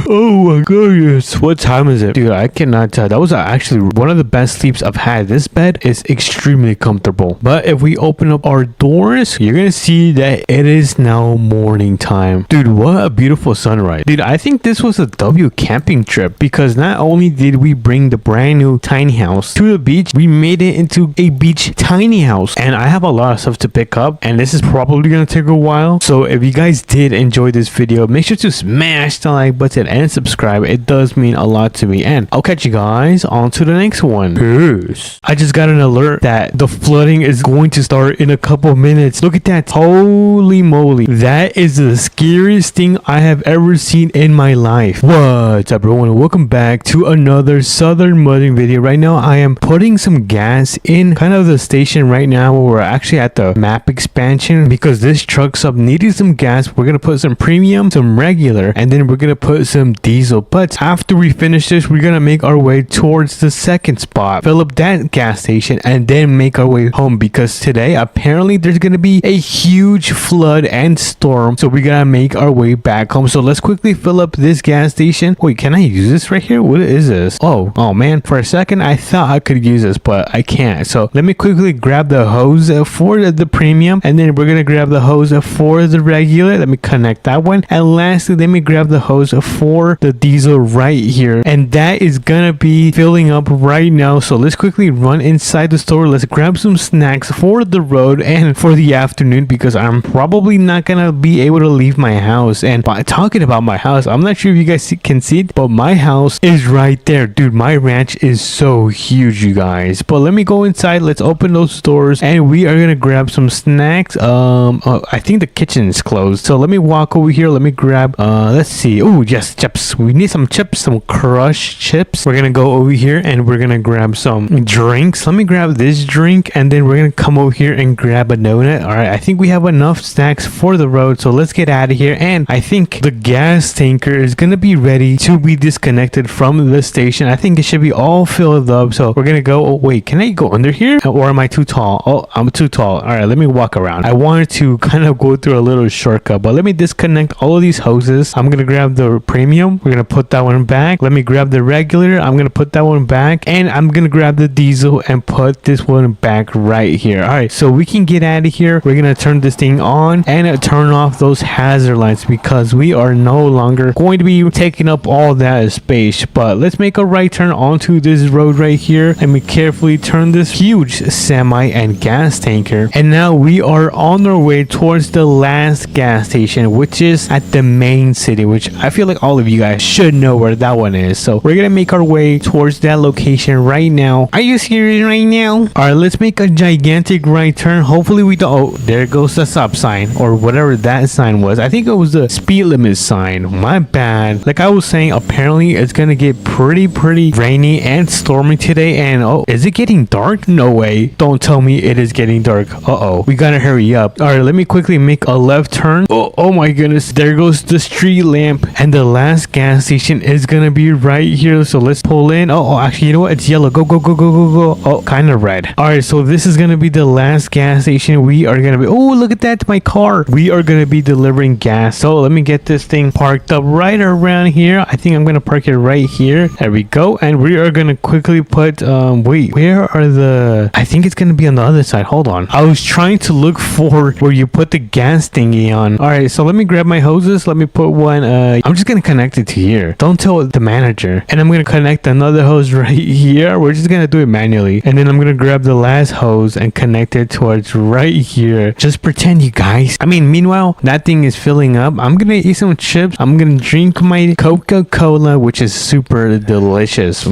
Oh my goodness, what time is it? Dude, I cannot tell. That was actually one of the best sleeps I've had. This bed is extremely comfortable. But if we open up our doors, you're gonna see that it is now morning time. Dude, what a beautiful sunrise. Dude, I think this was a W camping trip because not only did we bring the brand new tiny house to the beach, we made it into a beach tiny house. And I have a lot of stuff to pick up and this is probably gonna take a while. So if you guys did enjoy this video, make sure to smash the like button and subscribe. It does mean a lot to me. And I'll catch you guys on to the next one. Peace. I just got an alert that the flooding is going to start in a couple minutes. Look at that. Holy moly. That is the scariest thing I have ever seen in my life. What's up everyone? Welcome back to another Southern Mudding video. Right now I am putting some gas in kind of the station right now where we're actually at the map expansion because this truck sub needed some gas. We're gonna put some premium, some regular, and then we're gonna put some diesel. But after we finish this, we're gonna make our way towards the second spot, fill up that gas station, and then make our way home because today apparently there's gonna be a huge flood and storm, so we gotta make our way back home. So let's quickly fill up this gas station. Wait, can I use this right here? What is this? Oh man, for a second I thought I could use this, but I can't. So let me quickly grab the hose for the premium, and then we're gonna grab the hose for the regular. Let me connect that one, and lastly let me grab the hose for the diesel right here, and that is gonna be filling up right now. So let's quickly run inside the store. Let's grab some snacks for the road and for the afternoon, because I'm probably not gonna be able to leave my house. And by talking about my house, I'm not sure if you guys can see it, but my house is right there. Dude, my ranch is so huge, you guys. But let me go inside. Let's open those doors, and we are gonna grab some snacks. I think the kitchen is closed, so let me walk over here. Let me grab let's see. Oh yes, chips. We need some chips, some crushed chips. We're gonna go over here and we're gonna grab some drinks. Let me grab this drink, and then we're gonna come over here and grab a donut. All right, I think we have enough snacks for the road, so let's get out of here. And I think the gas tanker is gonna be ready to be disconnected from the station. I think it should be all filled up, so we're gonna go. Oh wait, can I go under here, or am I too tall? Oh, I'm too tall. All right, let me walk around. I wanted to kind of go through a little shortcut, but let me disconnect all of these hoses. I'm gonna grab the premium. We're gonna put that one back. Let me grab the regular. I'm gonna put that one back, and I'm gonna grab the diesel and put this one back right here. All right, so we can get out of here. We're gonna turn this thing on and turn off those hazard lights, because we are no longer going to be taking up all that space. But let's make a right turn onto this road right here, and we carefully turn this huge semi and gas tanker, and now we are on our way towards the last gas station, which is at the main city, which I feel like all of you guys should know where that one is. So we're gonna make our way towards that location right now. Are you serious right now? All right, let's make a gigantic right turn. Hopefully we don't. Oh, there goes the stop sign, or whatever that sign was. I think it was the speed limit sign. My bad. Like I was saying, apparently it's gonna get pretty rainy and stormy today. And oh, is it getting dark? No way. Don't tell me it is getting dark. Uh-oh, we gotta hurry up. All right, let me quickly make a left turn. Oh my goodness, there goes the street lamp, and the last gas station is gonna be right here. So let's pull in. Oh, actually, you know what, it's yellow. Go. Oh, kind of red. All right, so this is gonna be the last gas station. We are gonna be, oh, look at that, my car. We are gonna be delivering gas. So let me get this thing parked up right around here. I think I'm gonna park it right here. There we go. And we are gonna quickly put wait, where are the, I think it's gonna be on the other side. Hold on, I was trying to look for where you put the gas thingy on. All right, so let me grab my hoses. Let me put one, I'm just gonna connect it to here. Don't tell the manager. And I'm gonna connect another hose right here. We're just gonna do it manually, and then I'm gonna grab the last hose and connect it towards right here. Just pretend, you guys. I mean, meanwhile that thing is filling up. I'm gonna eat some chips. I'm gonna drink my Coca-Cola, which is super delicious.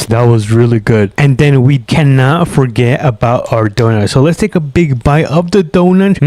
That was really good. And then we cannot forget about our donut. So let's take a big bite of the donut.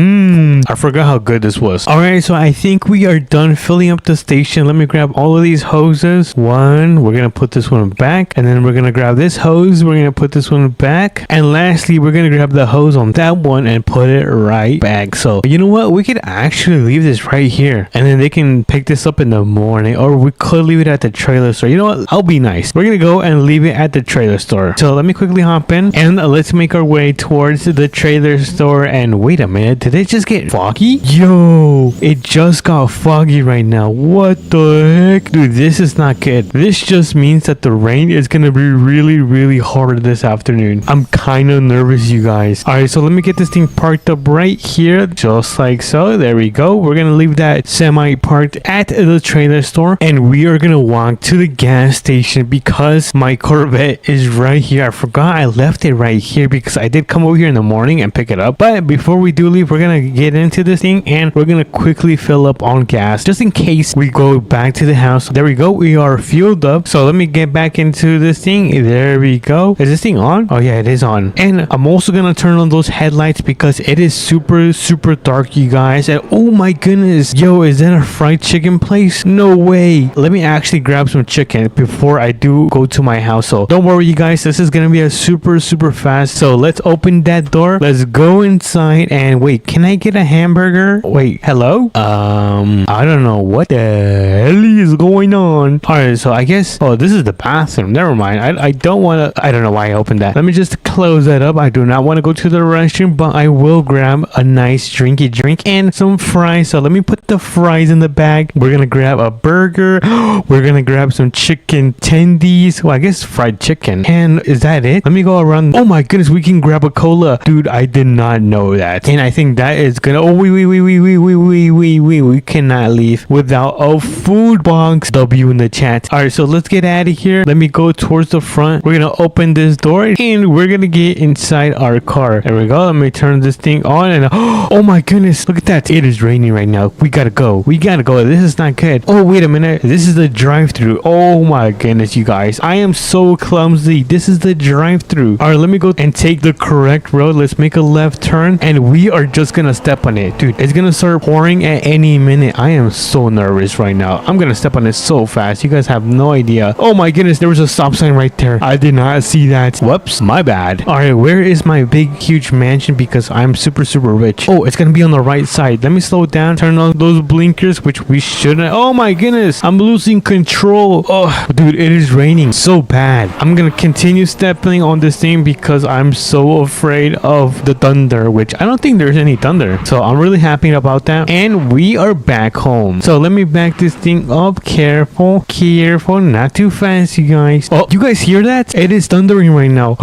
I forgot how good this was. All right, so I think we are done filling up the station. Let me grab all of these hoses. One, we're gonna put this one back, and then we're gonna grab this hose. We're gonna put this one back, and lastly we're gonna grab the hose on that one and put it right back. So you know what, we could actually leave this right here, and then they can pick this up in the morning, or we could leave it at the trailer store. You know what, I'll be nice. We're gonna go and leave it at the trailer store. So let me quickly hop in, and let's make our way towards the trailer store. And wait a minute, did it just get foggy? Yo, it just got foggy right now. What the heck, dude? This is not good. This just means that the rain is gonna be really hard this afternoon. I'm kind of nervous, you guys. All right, so let me get this thing parked up right here, just like so. There we go. We're gonna leave that semi parked at the trailer store, and we are gonna walk to the gas station because my Corvette is right here. I forgot I left it right here because I did come over here in the morning and pick it up. But before we do leave, we're gonna get into this thing, and we're gonna quickly fill up on gas just in case we go back to the house. There we go. We are fueled up. So let me get back into this thing. There we go. Is this thing on? Oh yeah, it is on. And I'm also gonna turn on those headlights because it is super dark, you guys. And oh my goodness, yo, is that a fried chicken place? No way. Let me actually grab some chicken before I do go to my house. So don't worry, you guys, this is gonna be a super fast. So let's open that door. Let's go inside. And wait, can I get a hamburger? Wait, hello? I don't know what the hell is going on. All right, so I guess, oh, this is the bathroom. Never mind. I don't want to, I don't know why I opened that. Let me just close that up. I do not want to go to the restroom, but I will grab a nice drinky drink and some fries. So let me put the fries in the bag. We're gonna grab a burger. We're gonna grab some chicken tendies. Well, I guess fries fried chicken. And is that it? Let me go around. Oh my goodness, we can grab a cola. Dude, I did not know that. And I think that is gonna... Oh, we cannot leave without a food box. W in the chat. All right, so let's get out of here. Let me go towards the front. We're gonna open this door and we're gonna get inside our car. There we go. Let me turn this thing on and oh my goodness, look at that. It is raining right now. We gotta go. We gotta go. This is not good. Oh, wait a minute. This is the drive-thru. Oh my goodness, you guys. I am so clumsy. This is the drive-thru. All right, let me go and take the correct road. Let's make a left turn and we are just gonna step on it. Dude, it's gonna start pouring at any minute. I am so nervous right now. I'm gonna step on it so fast. You guys have no idea. Oh my goodness, there was a stop sign right there. I did not see that. Whoops, my bad. All right, where is my big, huge mansion? Because I'm super rich. Oh, it's gonna be on the right side. Let me slow down, turn on those blinkers, which we shouldn't. Oh my goodness, I'm losing control. Oh, dude, it is raining so bad. I'm gonna continue stepping on this thing because I'm so afraid of the thunder, which I don't think there's any thunder. So I'm really happy about that. And we are back home. So let me back this thing up. Careful, not too fast, you guys. Oh, you guys hear that? It is thundering right now.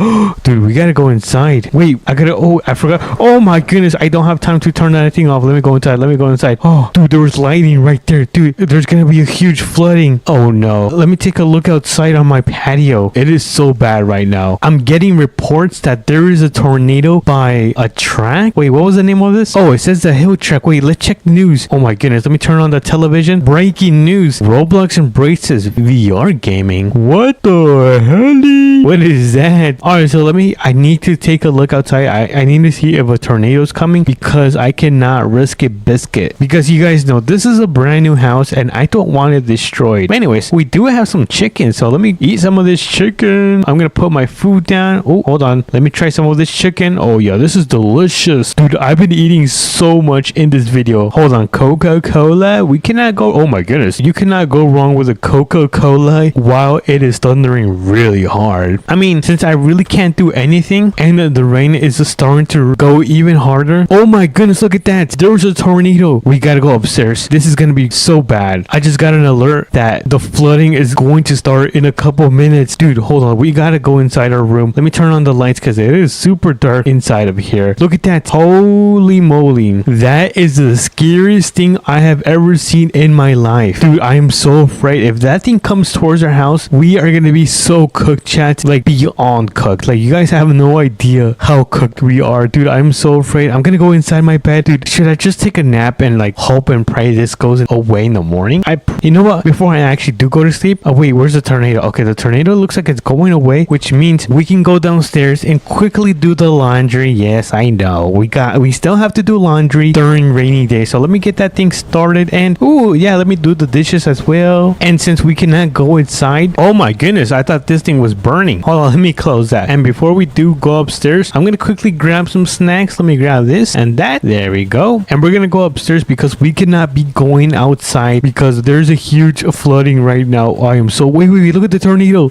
Dude, we gotta go inside. Wait, I forgot. Oh my goodness, I don't have time to turn that thing off. Let me go inside. Oh, dude, there was lightning right there. Dude, there's gonna be a huge flooding. Oh no. Let me take a look outside on my patio. It is so bad right now. I'm getting reports that there is a tornado by a track. Wait, what was the name of this? Oh, it says the hill track. Wait, let's check the news. Oh my goodness, let me turn on the television. Breaking news. Roblox embraces VR gaming. What the hell? What is that? Alright, so I need to take a look outside. I need to see if a tornado is coming because I cannot risk it biscuit. Because you guys know this is a brand new house and I don't want it destroyed. But anyways, we do have some chicken, so let me eat some of this chicken. I'm gonna put my food down. Oh, hold on. Let me try some of this chicken. Oh yeah, this is delicious. Dude, I've been eating so much in this video. Hold on, Coca-Cola. We cannot go... Oh my goodness. You cannot go wrong with a Coca-Cola while it is thundering really hard. I mean, since I really can't do anything and the rain is starting to go even harder. Oh my goodness, look at that. There was a tornado. We gotta go upstairs. This is gonna be so bad. I just got an alert that the flooding is going to start in a couple minutes. Dude, hold on. We gotta go inside our room. Let me turn on the lights because it is super dark inside of here. Look at that. Holy moly. That is the scariest thing I have ever seen in my life. Dude, I am so afraid. If that thing comes towards our house, we are gonna be so cooked, chat. Like, beyond cooked. Like, you guys have no idea how cooked we are. Dude, I'm so afraid. I'm gonna go inside my bed. Dude, should I just take a nap and like hope and pray this goes away in the morning? You know what? Before I actually do go to sleep. Oh wait, where's the tornado? Okay, the tornado looks like it's going away, which means we can go downstairs and quickly do the laundry. Yes, I know. We still have to do laundry during rainy days. So let me get that thing started and oh yeah, let me do the dishes as well. And since we cannot go inside, oh my goodness, I thought this thing was burning. Hold on, let me close that. And before we do go upstairs, I'm gonna quickly grab some snacks. Let me grab this and that. There we go. And we're gonna go upstairs because we cannot be going outside because there's a huge flooding right now. I am so... Wait, look at the tornado.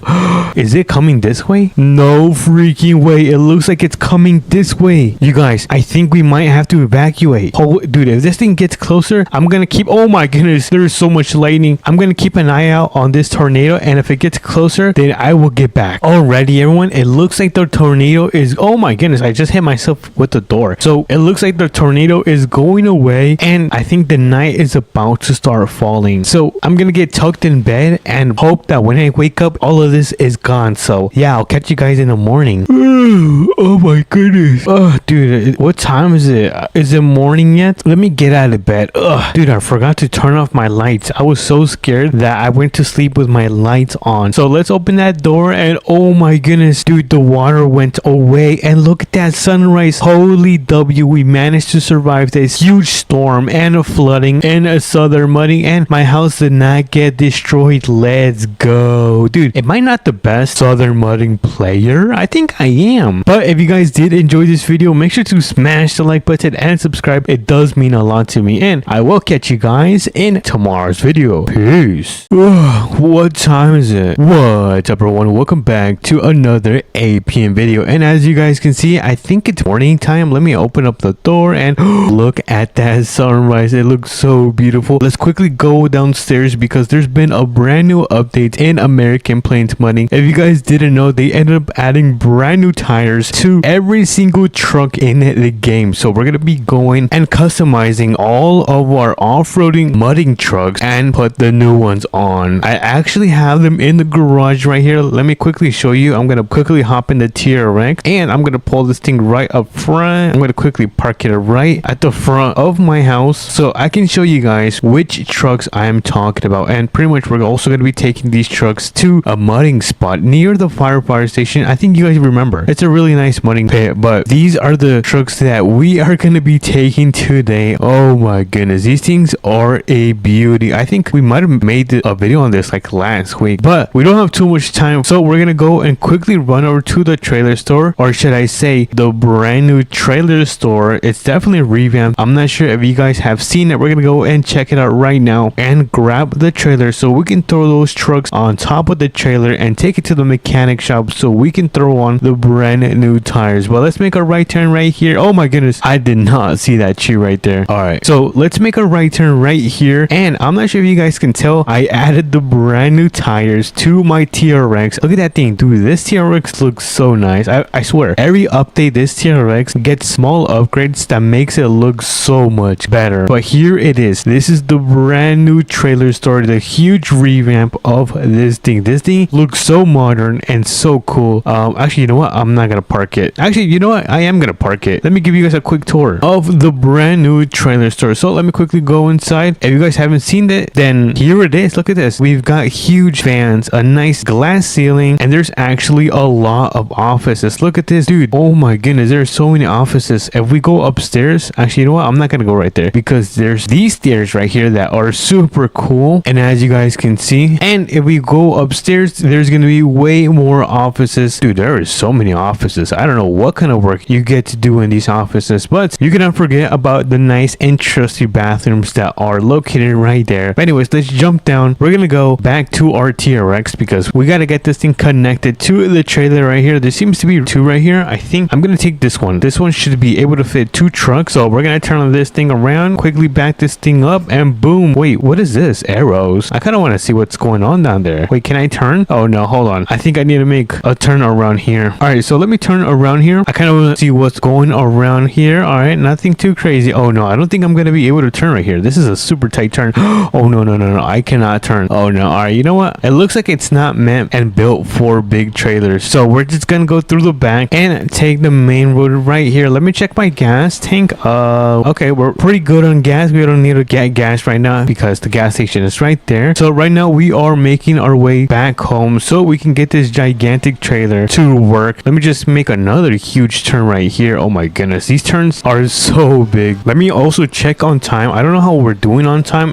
Is it coming this way? No freaking way. It looks like it's coming this way. You guys, I think we might have to evacuate. Oh, dude, if this thing gets closer, I'm gonna keep... Oh my goodness, there is so much lightning. I'm gonna keep an eye out on this tornado, and if it gets closer, then I will get back. Alrighty, everyone, it looks like the tornado is... Oh my goodness, I just hit myself with the door. So it looks like the tornado is going away, and I think the night is about to start falling. So I'm gonna get tucked in bed and hope that when I wake up, all of this is gone. So yeah, I'll catch you guys in the morning. Oh my goodness. Dude, what time is it? Is it morning yet? Let me get out of bed. Dude, I forgot to turn off my lights. I was so scared that I went to sleep with my lights on. So let's open that door, and oh my goodness, dude, the water went away, and look at that sunrise. Holy W, we managed to survive this huge storm and a flooding and a southern mudding, and my house did not get destroyed. Let's go. Dude, am I not the best southern mudding player? I think I am. But if you guys did enjoy this video, make sure to smash the like button and subscribe. It does mean a lot to me, and I will catch you guys in tomorrow's video. Peace. What time is it? What's up, everyone? Welcome back to another APM video, and as you guys can see, I think it's morning time. Let me open up the door and look at that sunrise. It looks so beautiful. Let's quickly go downstairs because there's been a brand new update in American Plains mudding. If you guys didn't know, they ended up adding brand new tires to every single truck in the game. So we're gonna be going and customizing all of our off-roading mudding trucks and put the new ones on. I actually have them in the garage right here. Let me quickly show you. I'm gonna quickly hop in the TRX and I'm gonna pull this thing right up front. I'm gonna quickly park it right at the front of my house so I can show you guys which trucks I am talking about. And pretty much we're also gonna be taking these trucks to a mudding spot near the fire station. I think you guys remember, it's a really nice mudding pit, but these are the trucks that we are gonna be taking today. Oh my goodness, these things are a beauty. I think we might have made a video on this like last week, but we don't have too much time, so we're gonna go and quickly run over to the trailer store, or should I say the brand new trailer store. It's definitely revamped. I'm not sure if you guys have seen it. We're gonna go and check it out right now and grab the trailer so we can throw those trucks on top of the trailer and take it to the mechanic shop so we can throw on the brand new tires. But let's make a right turn right here. Oh my goodness, I did not see that tree right there. All right, so let's make a right turn right here, and I'm not sure if you guys can tell, I added the brand new tires to my TRX. Look at that thing, dude. This TRX looks so nice. I swear, every update this TRX gets small upgrades that makes it look so much better. But here it is. This is the brand new trailer store, the huge revamp of this thing. This thing looks so modern and so cool. Actually, you know what, I'm not gonna park it. Actually, you know what, I am gonna park it. Let me give you guys a quick tour of the brand new trailer store. So let me quickly go inside. If you guys haven't seen it, then here it is. Look at this. We've got huge fans, a nice glass ceiling, and there's actually a lot of offices. Look at this, dude. Oh my goodness, there's so many offices. If we go upstairs, actually, you know what, I'm not gonna go right there because there's these stairs right here that are super cool, and as you guys can see, and if we go upstairs, there's gonna be way more offices. Dude, there is so many offices. I don't know what kind of work you get to do in these offices, but you cannot forget about the nice and trusty bathrooms that are located right there. But anyways, let's jump down. We're gonna go back to our TRX because we gotta get this thing connected to the trailer right here. There seems to be two right here. I think I'm gonna take this one. This one should be able to fit two trucks, so we're gonna turn this thing around, quickly back this thing up, and boom. Wait, what is this? Arrows. I kind of want to see what's going on down there. Wait, can I turn? Oh no, hold on. I think I need to make a turn around here. All right, so let me turn around here. I kind of want to see what's going around here. All right, nothing too crazy. Oh no, I don't think I'm gonna be able to turn right here. This is a super tight turn. Oh no, I cannot turn. Oh no. All right, you know what, it looks like it's not meant and built for big trailers, so we're just gonna go through the back and take the main road right here. Let me check my gas tank. Okay, we're pretty good on gas. We don't need to get gas right now because the gas station is right there. So right now we are making our way back home so we can get this gigantic trailer to work. Let me just make another huge turn right here. Oh my goodness, these turns are so big. Let me also check on time. I don't know how we're doing on time.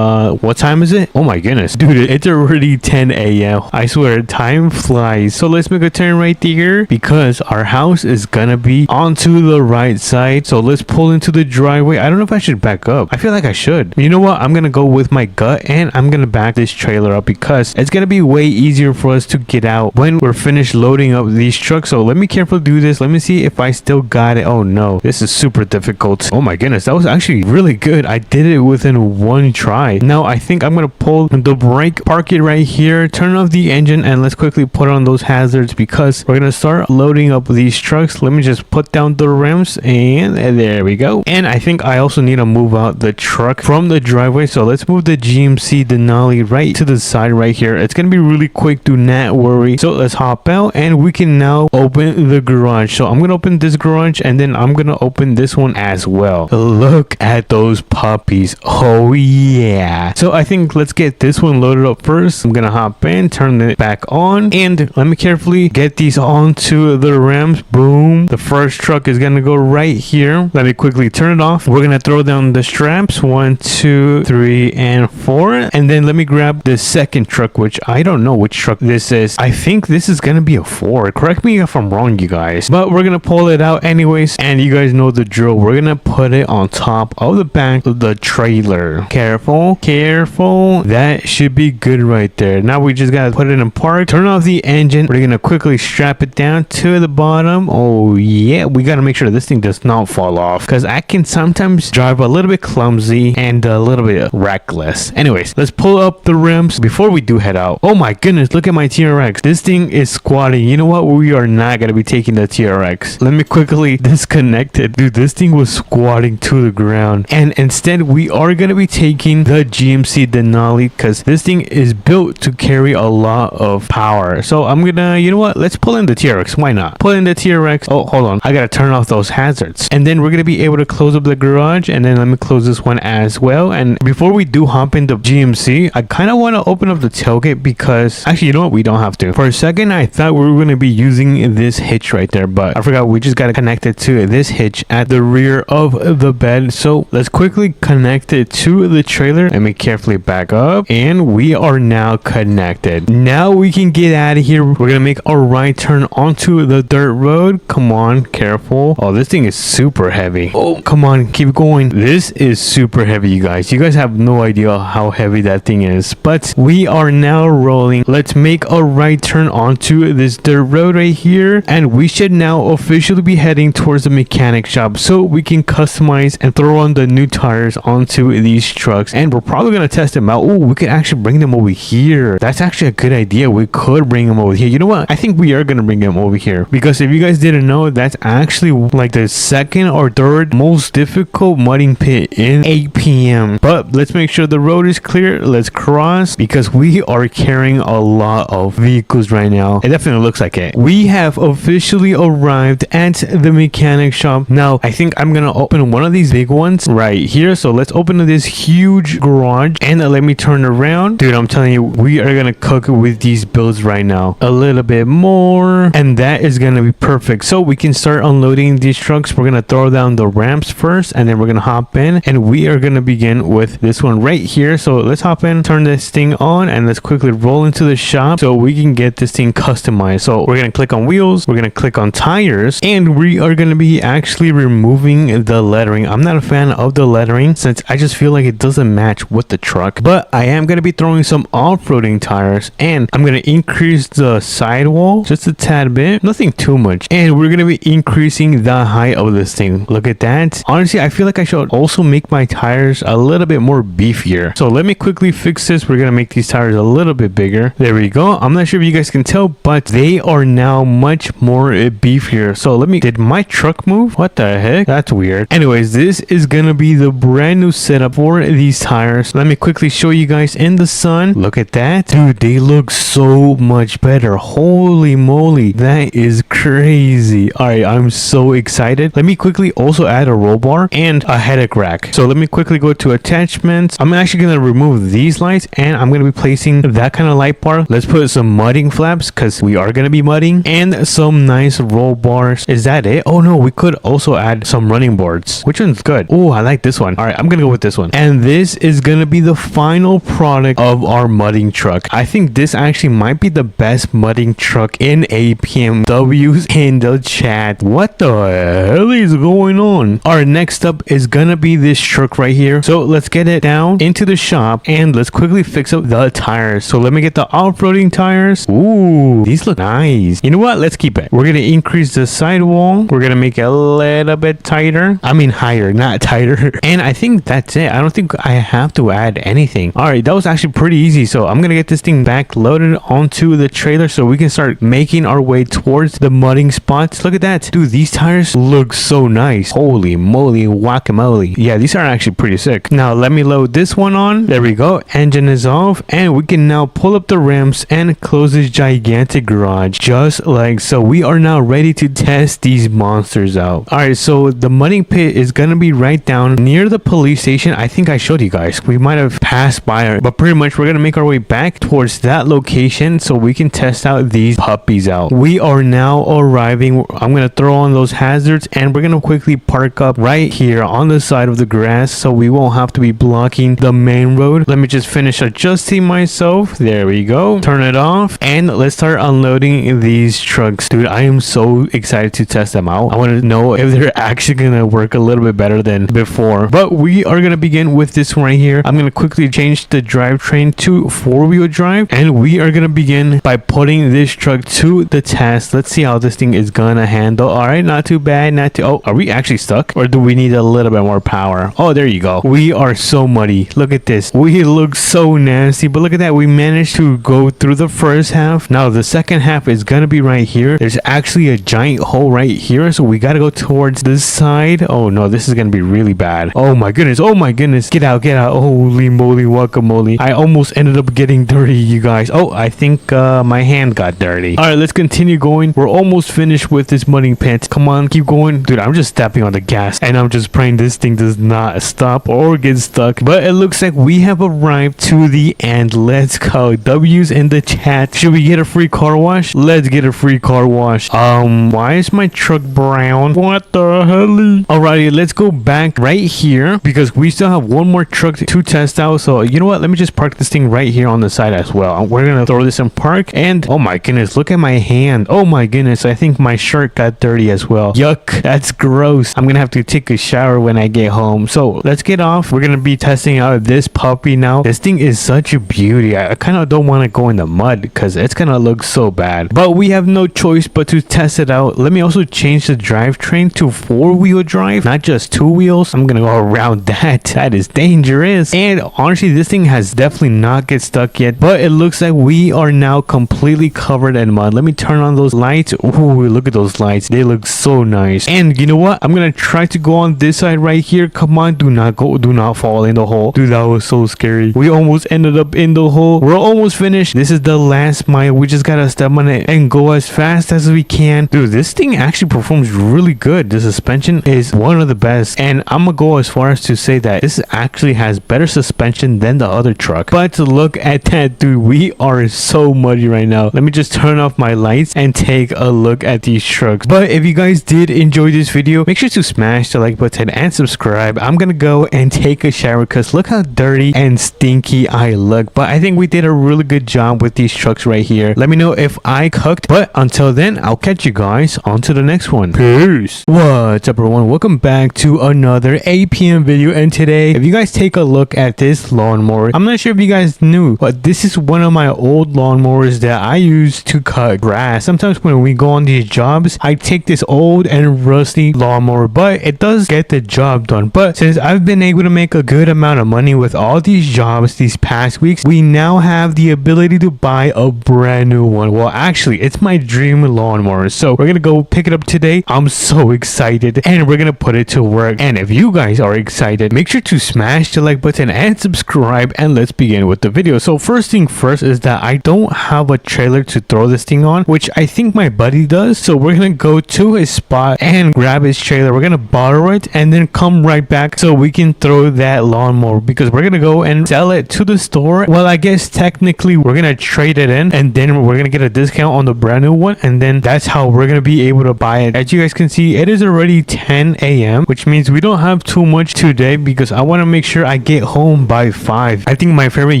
What time is it? Oh my goodness, dude, it's already 10 a.m. I swear, time flies. So let's make a turn right there because our house is gonna be onto the right side. So let's pull into the driveway. I don't know if I should back up. I feel like I should. You know what, I'm gonna go with my gut and I'm gonna back this trailer up because it's gonna be way easier for us to get out when we're finished loading up these trucks. So let me carefully do this. Let me see if I still got it. Oh no, this is super difficult. Oh my goodness, that was actually really good. I did it within one try. Now I think I'm gonna pull the brake, park it right here, turn off the engine, and let's quickly put on those hazards because we're gonna start loading up these trucks. Let me just put down the rims, and there we go. And I think I also need to move out the truck from the driveway, so let's move the GMC Denali right to the side right here. It's gonna be really quick, do not worry. So let's hop out and we can now open the garage. So I'm gonna open this garage and then I'm gonna open this one as well. Look at those puppies. Oh yeah. So I think let's get this one loaded up first. I'm gonna hop in, turn it back on, and let me carefully get these onto the rims. Boom. The first truck is gonna go right here. Let me quickly turn it off. We're gonna throw down the straps, 1, 2, 3, and 4, and then let me grab the second truck, which I don't know which truck this is. I think this is gonna be a 4. Correct me if I'm wrong, you guys, but we're gonna pull it out anyways, and you guys know the drill. We're gonna put it on top of the back of the trailer. Careful, careful. That should be good right there. Now we just gotta put it in park, turn off the engine. We're gonna quickly strap it down to the bottom. Oh yeah, we gotta make sure this thing does not fall off because I can sometimes drive a little bit clumsy and a little bit reckless. Anyways, let's pull up the rims before we do head out. Oh my goodness, look at my my TRX. This thing is squatting. You know what? We are not going to be taking the TRX. Let me quickly disconnect it. Dude, this thing was squatting to the ground. And instead, we are going to be taking the GMC Denali because this thing is built to carry a lot of power. So I'm going to, you know what? Let's pull in the TRX. Why not? Pull in the TRX. Oh, hold on. I got to turn off those hazards. And then we're going to be able to close up the garage. And then let me close this one as well. And before we do hop into GMC, I kind of want to open up the tailgate because actually, you know what? We don't have to. For a second, I thought we were going to be using this hitch right there, but I forgot we just got to connect it to this hitch at the rear of the bed. So let's quickly connect it to the trailer. Let me carefully back up, and we are now connected. Now we can get out of here. We're going to make a right turn onto the dirt road. Come on, careful. Oh, this thing is super heavy. Oh, come on, keep going. This is super heavy, you guys. You guys have no idea how heavy that thing is, but we are now rolling. Let's make a right turn onto this dirt road right here, and we should now officially be heading towards the mechanic shop so we can customize and throw on the new tires onto these trucks. And we're probably going to test them out. Oh, we could actually bring them over here. That's actually a good idea. We could bring them over here. You know what? I think we are going to bring them over here because if you guys didn't know, that's actually like the second or third most difficult mudding pit in APM. But let's make sure the road is clear. Let's cross because we are carrying a lot of vehicles right now. It definitely looks like it. We have officially arrived at the mechanic shop. Now, I think I'm gonna open one of these big ones right here. So let's open this huge garage and let me turn around. Dude, I'm telling you, we are gonna cook with these builds right now. A little bit more, and that is gonna be perfect. So we can start unloading these trucks. We're gonna throw down the ramps first, and then we're gonna hop in, and we are gonna begin with this one right here. So let's hop in, turn this thing on, and let's quickly roll into the shop so we can get this thing customized. So we're gonna click on wheels, we're gonna click on tires, and we are gonna be actually removing the lettering. I'm not a fan of the lettering since I just feel like it doesn't match with the truck, but I am gonna be throwing some off-roading tires, and I'm gonna increase the sidewall just a tad bit, nothing too much, and we're gonna be increasing the height of this thing. Look at that. Honestly, I feel like I should also make my tires a little bit more beefier. So let me quickly fix this. We're gonna make these tires a little bit bigger. There we go. I'm not sure if you guys can tell, but they are now much more beefier. So let me, did my truck move? What the heck? That's weird. Anyways, this is gonna be the brand new setup for these tires. Let me quickly show you guys in the sun. Look at that. Dude, they look so much better. Holy moly. That is crazy. Alright, I'm so excited. Let me quickly also add a roll bar and a headache rack. So let me quickly go to attachments. I'm actually gonna remove these lights, and I'm gonna be placing that kind of light bar. Let's put some mudding flaps because we are gonna be mudding, and some nice roll bars. Is that it? Oh no, we could also add some running boards. Which one's good? Oh, I like this one. All right, I'm gonna go with this one. And this is gonna be the final product of our mudding truck. I think this actually might be the best mudding truck in APMWs in the chat. What the hell is going on? Our next up is gonna be this truck right here. So let's get it down into the shop, and let's quickly fix up the tires. So let me get the off-roading tires. Ooh, these look nice. You know what? Let's keep it. We're gonna increase the sidewall. We're gonna make it a little bit tighter. I mean higher, not tighter. And I think that's it. I don't think I have to add anything. All right, that was actually pretty easy. So I'm gonna get this thing back loaded onto the trailer so we can start making our way towards the mudding spots. Look at that. Dude, these tires look so nice. Holy moly, guacamole. Yeah, these are actually pretty sick. Now let me load this one on. There we go. Engine is off, and we can now pull up the ramps and close this gigantic garage just like so. We are now ready to test these monsters out. All right, so the mudding pit is gonna be right down near the police station. I think I showed you guys. We might have passed by it, but pretty much we're gonna make our way back towards that location so we can test out these puppies out. We are now arriving. I'm gonna throw on those hazards, and we're gonna quickly park up right here on the side of the grass so we won't have to be blocking the main road. Let me just finish adjusting myself. There we go. Turn it off, and let's start unloading these trucks. Dude, I am so excited to test them out. I want to know if they're actually gonna work a little bit better than before. But we are gonna begin with this one right here. I'm gonna quickly change the drivetrain to four-wheel drive, and we are gonna begin by putting this truck to the test. Let's see how this thing is gonna handle. All right, not too bad. Not too. Oh, are we actually stuck, or do we need a little bit more power? Oh, there you go. We are so muddy. Look at this. We look so nasty, but look at that. We managed to go through the first half. Now the second half is gonna be right here. There's actually a giant hole right here, so we gotta go towards this side. Oh no, this is gonna be really bad. Oh my goodness, oh my goodness. Get out, get out. Holy moly, guacamole. I almost ended up getting dirty, you guys. Oh, I think my hand got dirty. All right, let's continue going. We're almost finished with this mudding pit. Come on, keep going. Dude, I'm just stepping on the gas and I'm just praying this thing does not stop or get stuck. But it looks like we have arrived to the end. Let's go. W's in the chat. Should we get a free car wash? Let's get a free car wash. Why is my truck brown? What the hell? Alrighty, let's go back right here because we still have one more truck to test out. So you know what? Let me just park this thing right here on the side as well. We're gonna throw this in park. And oh my goodness, look at my hand. Oh my goodness, I think my shirt got dirty as well. Yuck, that's gross. I'm gonna have to take a shower when I get home. So let's get off. We're gonna be testing out this puppy now. This thing is such a beauty. I kind of don't want to go in the mud because it's gonna look so bad. But we have no choice but to test it out. Let me also change the drivetrain to 4-wheel drive, not just 2 wheels. I'm gonna go around that. That is dangerous. And honestly, this thing has definitely not get stuck yet, but it looks like we are now completely covered in mud. Let me turn on those lights. Ooh, look at those lights. They look so nice. And you know what? I'm gonna try to go on this side right here. Come on, do not go, do not fall in the hole. Dude, that was so scary. We almost ended up in the hole. We're almost finished. This is the last mile. We just gotta step on it and go as fast as we can. Dude, this thing actually performs really good. The suspension is one of the best, and I'm gonna go as far as to say that this actually has better suspension than the other truck. But look at that, dude. We are so muddy right now. Let me just turn off my lights and take a look at these trucks. But if you guys did enjoy this video, make sure to smash the like button and subscribe. I'm gonna go and take a shower because look how dirty and stinky I look. But I think we did a really good job with these trucks right here. Let me know if I cooked. But until then, I'll catch you guys on to the next one. Peace. What's up, everyone? Welcome back to another APM video. And today, if you guys take a look at this lawnmower, I'm not sure if you guys knew, but this is one of my old lawnmowers that I use to cut grass. Sometimes when we go on these jobs, I take this old and rusty lawnmower, but it does get the job done. But since I've been able to make a good amount of money with all these jobs these past weeks, we now have the ability to buy a brand new one. Well, actually, it's my dream lawnmower. So we're gonna go pick it up today. I'm so excited, and we're gonna put it to work. And if you guys are excited, make sure to smash the like button and subscribe, and let's begin with the video. So first thing first is that I don't have a trailer to throw this thing on, which I think my buddy does. So we're gonna go to his spot and grab his trailer. We're gonna borrow it and then come right back so we can throw that lawnmower, because we're gonna go and sell it to the store. Well, I guess technically we're gonna trade it in, and then we're gonna get a discount on the brand new one, and then that's how we're gonna be able to buy it. As you guys can see, it is already 10 a.m., which means we don't have too much today because I want to make sure I get home by 5. I think my favorite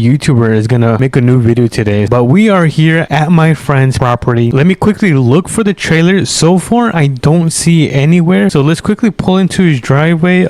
YouTuber is gonna make a new video today. But we are here at my friend's property. Let me quickly look for the trailer. So far, I don't see it anywhere. So let's quickly pull into his driveway.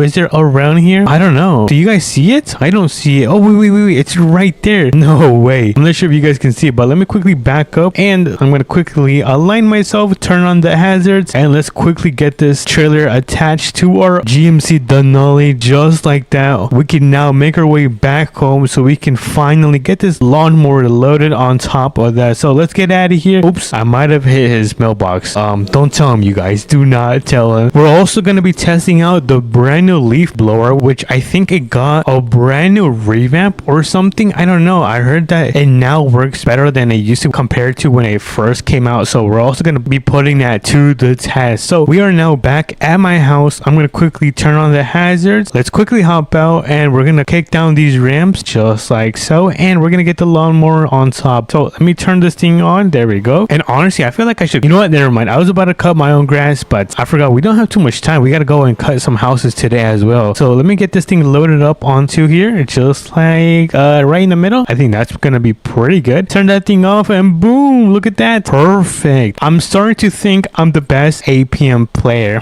Is there around here? I don't know. Do you guys see it? I don't see it. Oh, wait. It's right there. No way. I'm not sure if you guys can see it, but let me quickly back up, and I'm gonna quickly align myself, turn on the hazards, and let's quickly get this trailer attached to our GMC Denali. Just like that, we can now make our way back home so we can finally get this lawnmower loaded on top of that. So let's get out of here. Oops, I might have hit his mailbox. Don't tell him, you guys. Do not tell him. We're also gonna be testing out the brand new leaf blower, which I think it got a brand new revamp or something. I don't know. I heard that it now works better than it used to compared to when it first came out. So we're also gonna be putting that to the test. So we are now back at my house. I'm gonna quickly turn on the hazards. Let's quickly hop out, and we're gonna kick down these ramps just like so, and we're gonna get the lawnmower on top. So let me turn this thing on. There we go. And honestly, I feel like I should, you know what, never mind. I was about to cut my own grass, but I forgot we don't have too much time. We gotta go and cut some houses today as well. So let me get this thing loaded up onto here, just like right in the middle. I think that's gonna be pretty good. Turn that thing off, and boom, look at that. Perfect. I'm starting to think I'm the best APM player.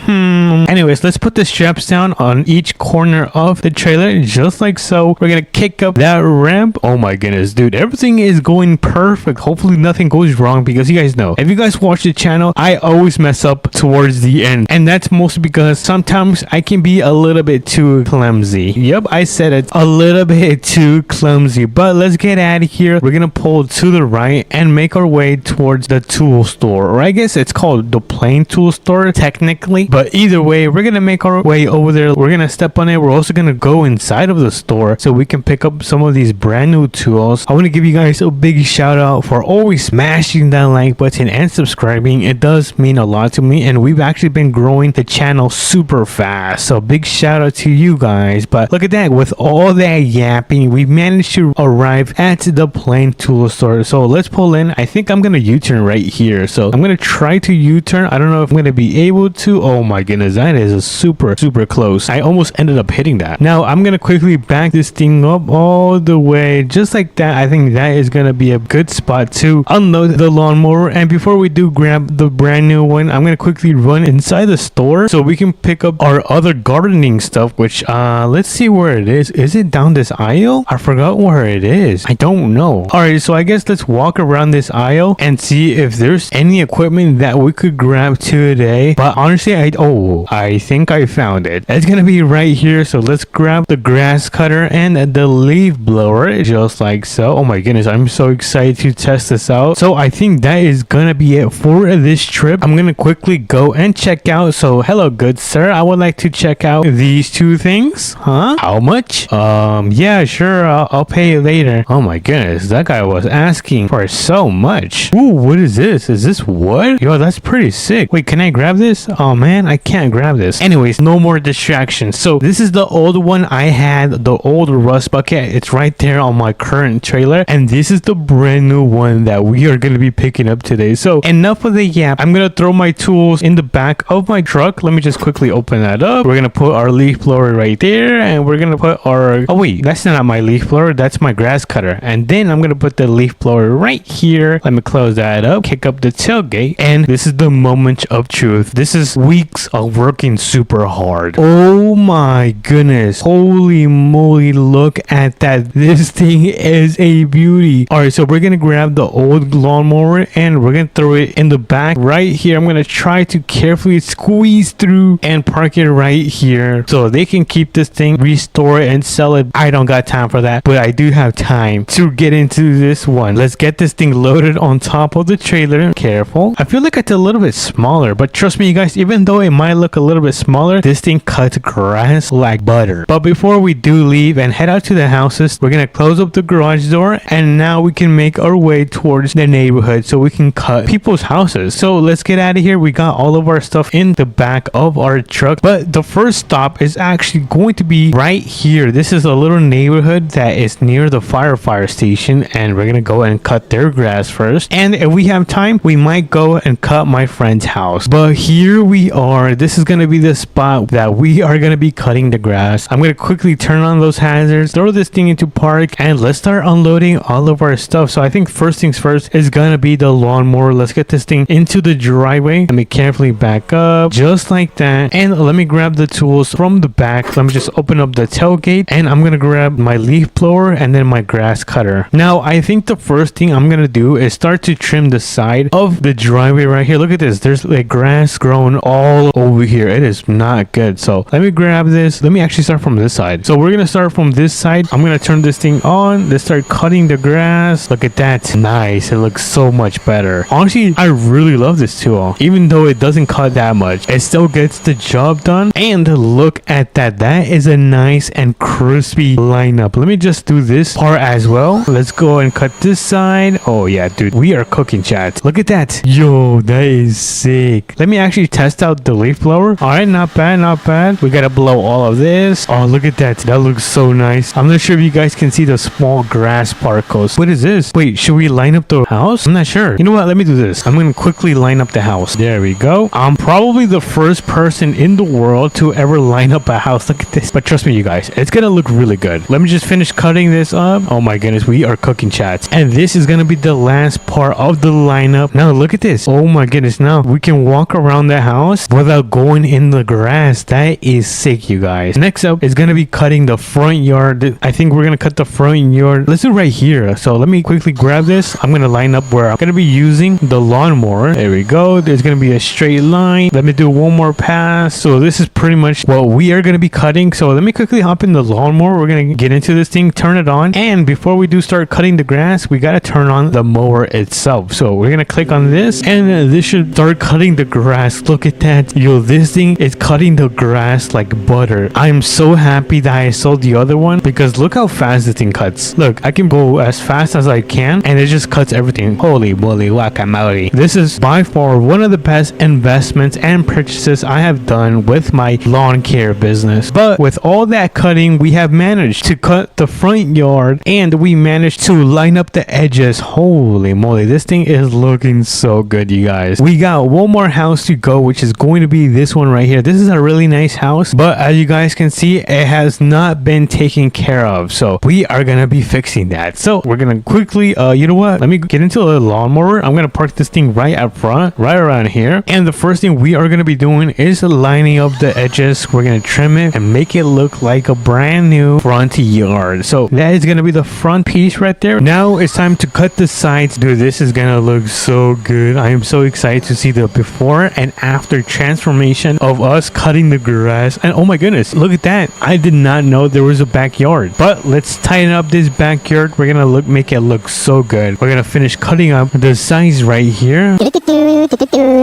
Anyways, let's put the straps down on each corner of the trailer, just like so. We're gonna kick up that ramp. Oh my goodness, dude, everything is going perfect. Hopefully nothing goes wrong, because you guys know, if you guys watch the channel, I always mess up towards the end, and that's mostly because sometimes I can be a little bit too clumsy. Yep, I said it, a little bit too clumsy. But let's get out of here. We're gonna gonna pull to the right and make our way towards the tool store, or I guess it's called the plain tool store technically, but either way we're gonna make our way over there. We're gonna step on it. We're also gonna go inside of the store so we can pick up some of these brand new tools. I want to give you guys a big shout out for always smashing that like button and subscribing. It does mean a lot to me, and we've actually been growing the channel super fast, so big shout out to you guys. But look at that, with all that yapping we managed to arrive at the plain tool store. So let's pull in. I think I'm gonna U-turn right here, so I'm gonna try to U-turn. I don't know if I'm gonna be able to. Oh my goodness, that is a super close. I almost ended up hitting that. Now I'm gonna quickly back this thing up all the way just like that. I think that is gonna be a good spot to unload the lawnmower. And before we do grab the brand new one, I'm gonna quickly run inside the store so we can pick up our other gardening stuff, which let's see where it is. Is it down this aisle? I forgot where it is. I don't know. All right, so I guess let's walk around this aisle and see if there's any equipment that we could grab today. But honestly, I think I found it. It's gonna be right here. So let's grab the grass cutter and the leaf blower, just like so. Oh my goodness, I'm so excited to test this out. So I think that is gonna be it for this trip. I'm gonna quickly go and check out. So hello, good sir, I would like to check out these two things. Huh? How much? Yeah, sure, I'll pay you later. Oh my goodness, that guy was asking for so much. Ooh, what is this? Is this wood? Yo, that's pretty sick. Wait, can I grab this? Oh man, I can't grab this. Anyways, no more distractions. So this is the old one I had, the old rust bucket. It's right there on my current trailer, and this is the brand new one that we are going to be picking up today. So enough of the yap. I'm going to throw my tools in the back of my truck. Let me just quickly open that up. We're going to put our leaf blower right there, and we're going to put our, oh wait, that's not my leaf blower, that's my grass cutter. And then I'm going to put the leaf blower right here. Let me close that up, kick up the tailgate, and this is the moment of truth. This is weeks of working super hard. Oh my goodness, holy moly, look at that. This thing is a beauty. All right, so we're gonna grab the old lawnmower and we're gonna throw it in the back right here. I'm gonna try to carefully squeeze through and park it right here so they can keep this thing, restore it, and sell it. I don't got time for that, but I do have time to get into this one. Let's get this thing loaded on top of the trailer. Careful. I feel like it's a little bit smaller, but trust me you guys, even though it might look a little bit smaller, this thing cuts grass like butter. But before we do leave and head out to the houses, we're gonna close up the garage door, and now we can make our way towards the neighborhood so we can cut people's houses. So let's get out of here. We got all of our stuff in the back of our truck, but the first stop is actually going to be right here. This is a little neighborhood that is near the fire station, and we're gonna go and cut their grass first, and if we have time we might go and cut my friend's house. But here we are. This is gonna be the spot that we are gonna be cutting the grass. I'm gonna quickly turn on those hazards, throw this thing into park, and let's start unloading all of our stuff. So I think first things first is gonna be the lawnmower. Let's get this thing into the driveway. Let me carefully back up just like that, and let me grab the tools from the back. Let me just open up the tailgate, and I'm gonna grab my leaf blower and then my grass cutter. Now I think the first thing I'm gonna do is start to trim the side of the driveway right here. Look at this, there's like grass growing all over here. It is not good. So let me grab this. Let me actually start from this side. So we're gonna start from this side. I'm gonna turn this thing on. Let's start cutting the grass. Look at that. Nice. It looks so much better. Honestly, I really love this tool. Even though it doesn't cut that much, it still gets the job done. And look at that. That is a nice and crispy lineup. Let me just do this part as well. Let's go and cut this side. Oh yeah, dude, we are cooking, chat. Look at that. Yo, that is sick. Let me actually test out the leaf blower. All right, not bad, not bad. We gotta blow all of this. Oh, look at that. That looks so nice. I'm not sure if you guys can see the small grass particles. What is this? Wait, should we line up the house? I'm not sure. You know what? Let me do this. I'm gonna quickly line up the house. There we go. I'm probably the first person in the world to ever line up a house. Look at this. But trust me, you guys, it's gonna look really good. Let me just finish cutting this up. Oh my goodness, we are cooking, chats. And this is gonna be the last part of the lineup. Now look at this. Oh my goodness, now we can walk around the house without going in the grass. That is sick, you guys. Next up is gonna be cutting the front yard. I think we're gonna cut the front yard. Let's do right here. So let me quickly grab this. I'm gonna line up where I'm gonna be using the lawnmower. There we go. There's gonna be a straight line. Let me do one more pass. So this is pretty much what we are gonna be cutting. So let me quickly hop in the lawnmower. We're gonna get into this thing, turn it on, and before we do start cutting cutting the grass, we gotta turn on the mower itself. So we're gonna click on this, and this should start cutting the grass. Look at that. Yo, this thing is cutting the grass like butter. I'm so happy that I sold the other one, because look how fast this thing cuts. Look, I can go as fast as I can, and it just cuts everything. Holy moly, guacamole. This is by far one of the best investments and purchases I have done with my lawn care business. But with all that cutting, we have managed to cut the front yard, and we managed to line up the edges. Holy moly, this thing is looking so good, you guys. We got one more house to go, which is going to be this one right here. This is a really nice house, but as you guys can see, it has not been taken care of, so we are gonna be fixing that. So we're gonna quickly you know what, let me get into the lawnmower. I'm gonna park this thing right up front, right around here, and the first thing we are gonna be doing is lining up the edges. We're gonna trim it and make it look like a brand new front yard. So that is gonna be the front piece right there. Now it's time to cut the sides. Dude, this is gonna look so good. I am so excited to see the before and after transformation of us cutting the grass. And oh my goodness, look at that. I did not know there was a backyard. But let's tighten up this backyard. We're gonna make it look so good. We're gonna finish cutting up the sides right here.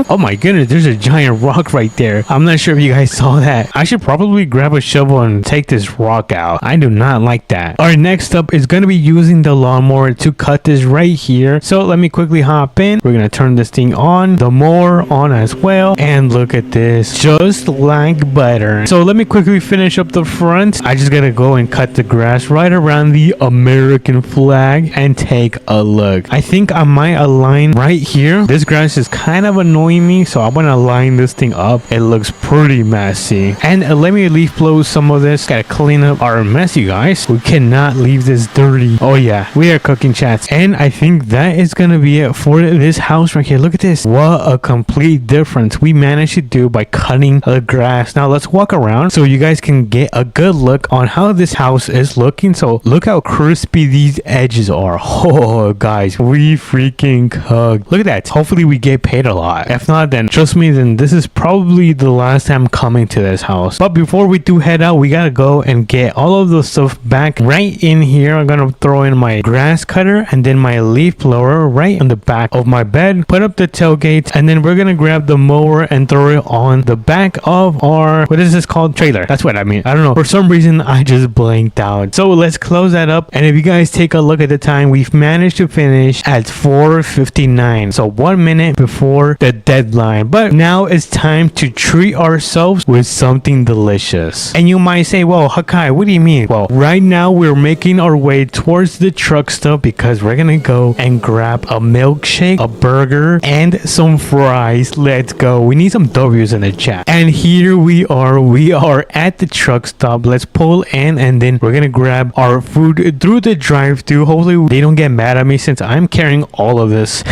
Oh my goodness, there's a giant rock right there. I'm not sure if you guys saw that. I should probably grab a shovel and take this rock out. I do not like that. Alright, next up is gonna be using the lawnmower to cut this right here. So let me quickly hop in. We're gonna turn this thing on, the mower on as well, and look at this, just like butter. So let me quickly finish up the front. I just gotta go and cut the grass right around the American flag and take a look. I think I might align right here. This grass is kind of annoying me, so I'm gonna line this thing up. It looks pretty messy, and let me leaf blow some of this. Gotta clean up our mess, you guys. We cannot leave this dirty. Oh yeah, we are cooking, chats, and I think that is gonna be it for this house right here. Look at this. What a complete difference we managed to do by cutting the grass. Now let's walk around so you guys can get a good look on how this house is looking. So look how crispy these edges are. Oh guys, we freaking cooked. Look at that. Hopefully we get paid a lot. If not, then trust me, then this is probably the last time coming to this house. But before we do head out, we gotta go and get all of the stuff back right in here. I'm gonna throw in my grass cutter and then my leaf blower right in the back of my bed, put up the tailgate, and then we're gonna grab the mower and throw it on the back of our, what is this called, trailer. That's what I mean. I don't know, for some reason I just blanked out. So let's close that up, and if you guys take a look at the time, we've managed to finish at 4:59, so 1 minute before the deadline. But now it's time to treat ourselves with something delicious. And you might say, well, Hakai, what do you mean? Well, right now we're making our way towards the truck stop because we're gonna go and grab a milkshake, a burger, and some fries. Let's go. We need some W's in the chat. And here we are at the truck stop. Let's pull in, and then we're gonna grab our food through the drive-thru. Hopefully they don't get mad at me since I'm carrying all of this.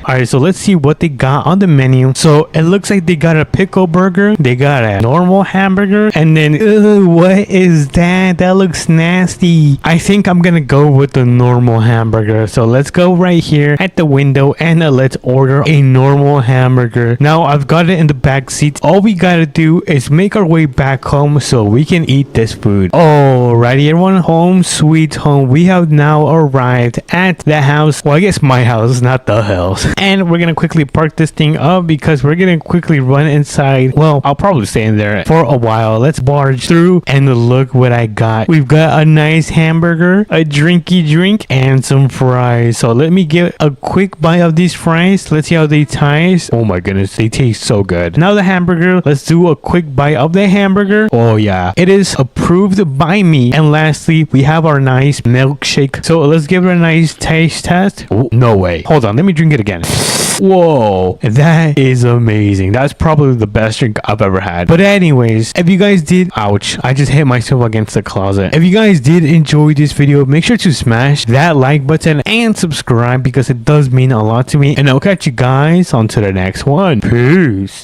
Alright, so let's see what they got on the menu. So it looks like they got a pickle burger, they got a normal hamburger, and then what is that? That looks nasty. I think I'm gonna go with the normal hamburger. So let's go right here at the window and let's order a normal hamburger. Now I've got it in the back seat. All we gotta do is make our way back home so we can eat this food. Alrighty everyone, home sweet home. We have now arrived at the house. Well, I guess my house, not the house. And we're gonna quickly park this thing up because we're gonna quickly run inside. Well, I'll probably stay in there for a while. Let's barge through and look what I got. We've got a nice hamburger, a drinky drink, and some fries. So let me get a quick bite of these fries. Let's see how they taste. Oh my goodness, they taste so good. Now the hamburger, let's do a quick bite of the hamburger. Oh yeah, it is approved by me. And lastly, we have our nice milkshake. So let's give it a nice taste test. Oh, no way. Hold on, let me drink it again. Whoa, that is amazing. That's probably the best drink I've ever had. But anyways, if you guys did, ouch, I just hit myself against the closet. If you guys did enjoy this video, make sure to smash that like button and subscribe because it does mean a lot to me. And I'll catch you guys on to the next one. Peace.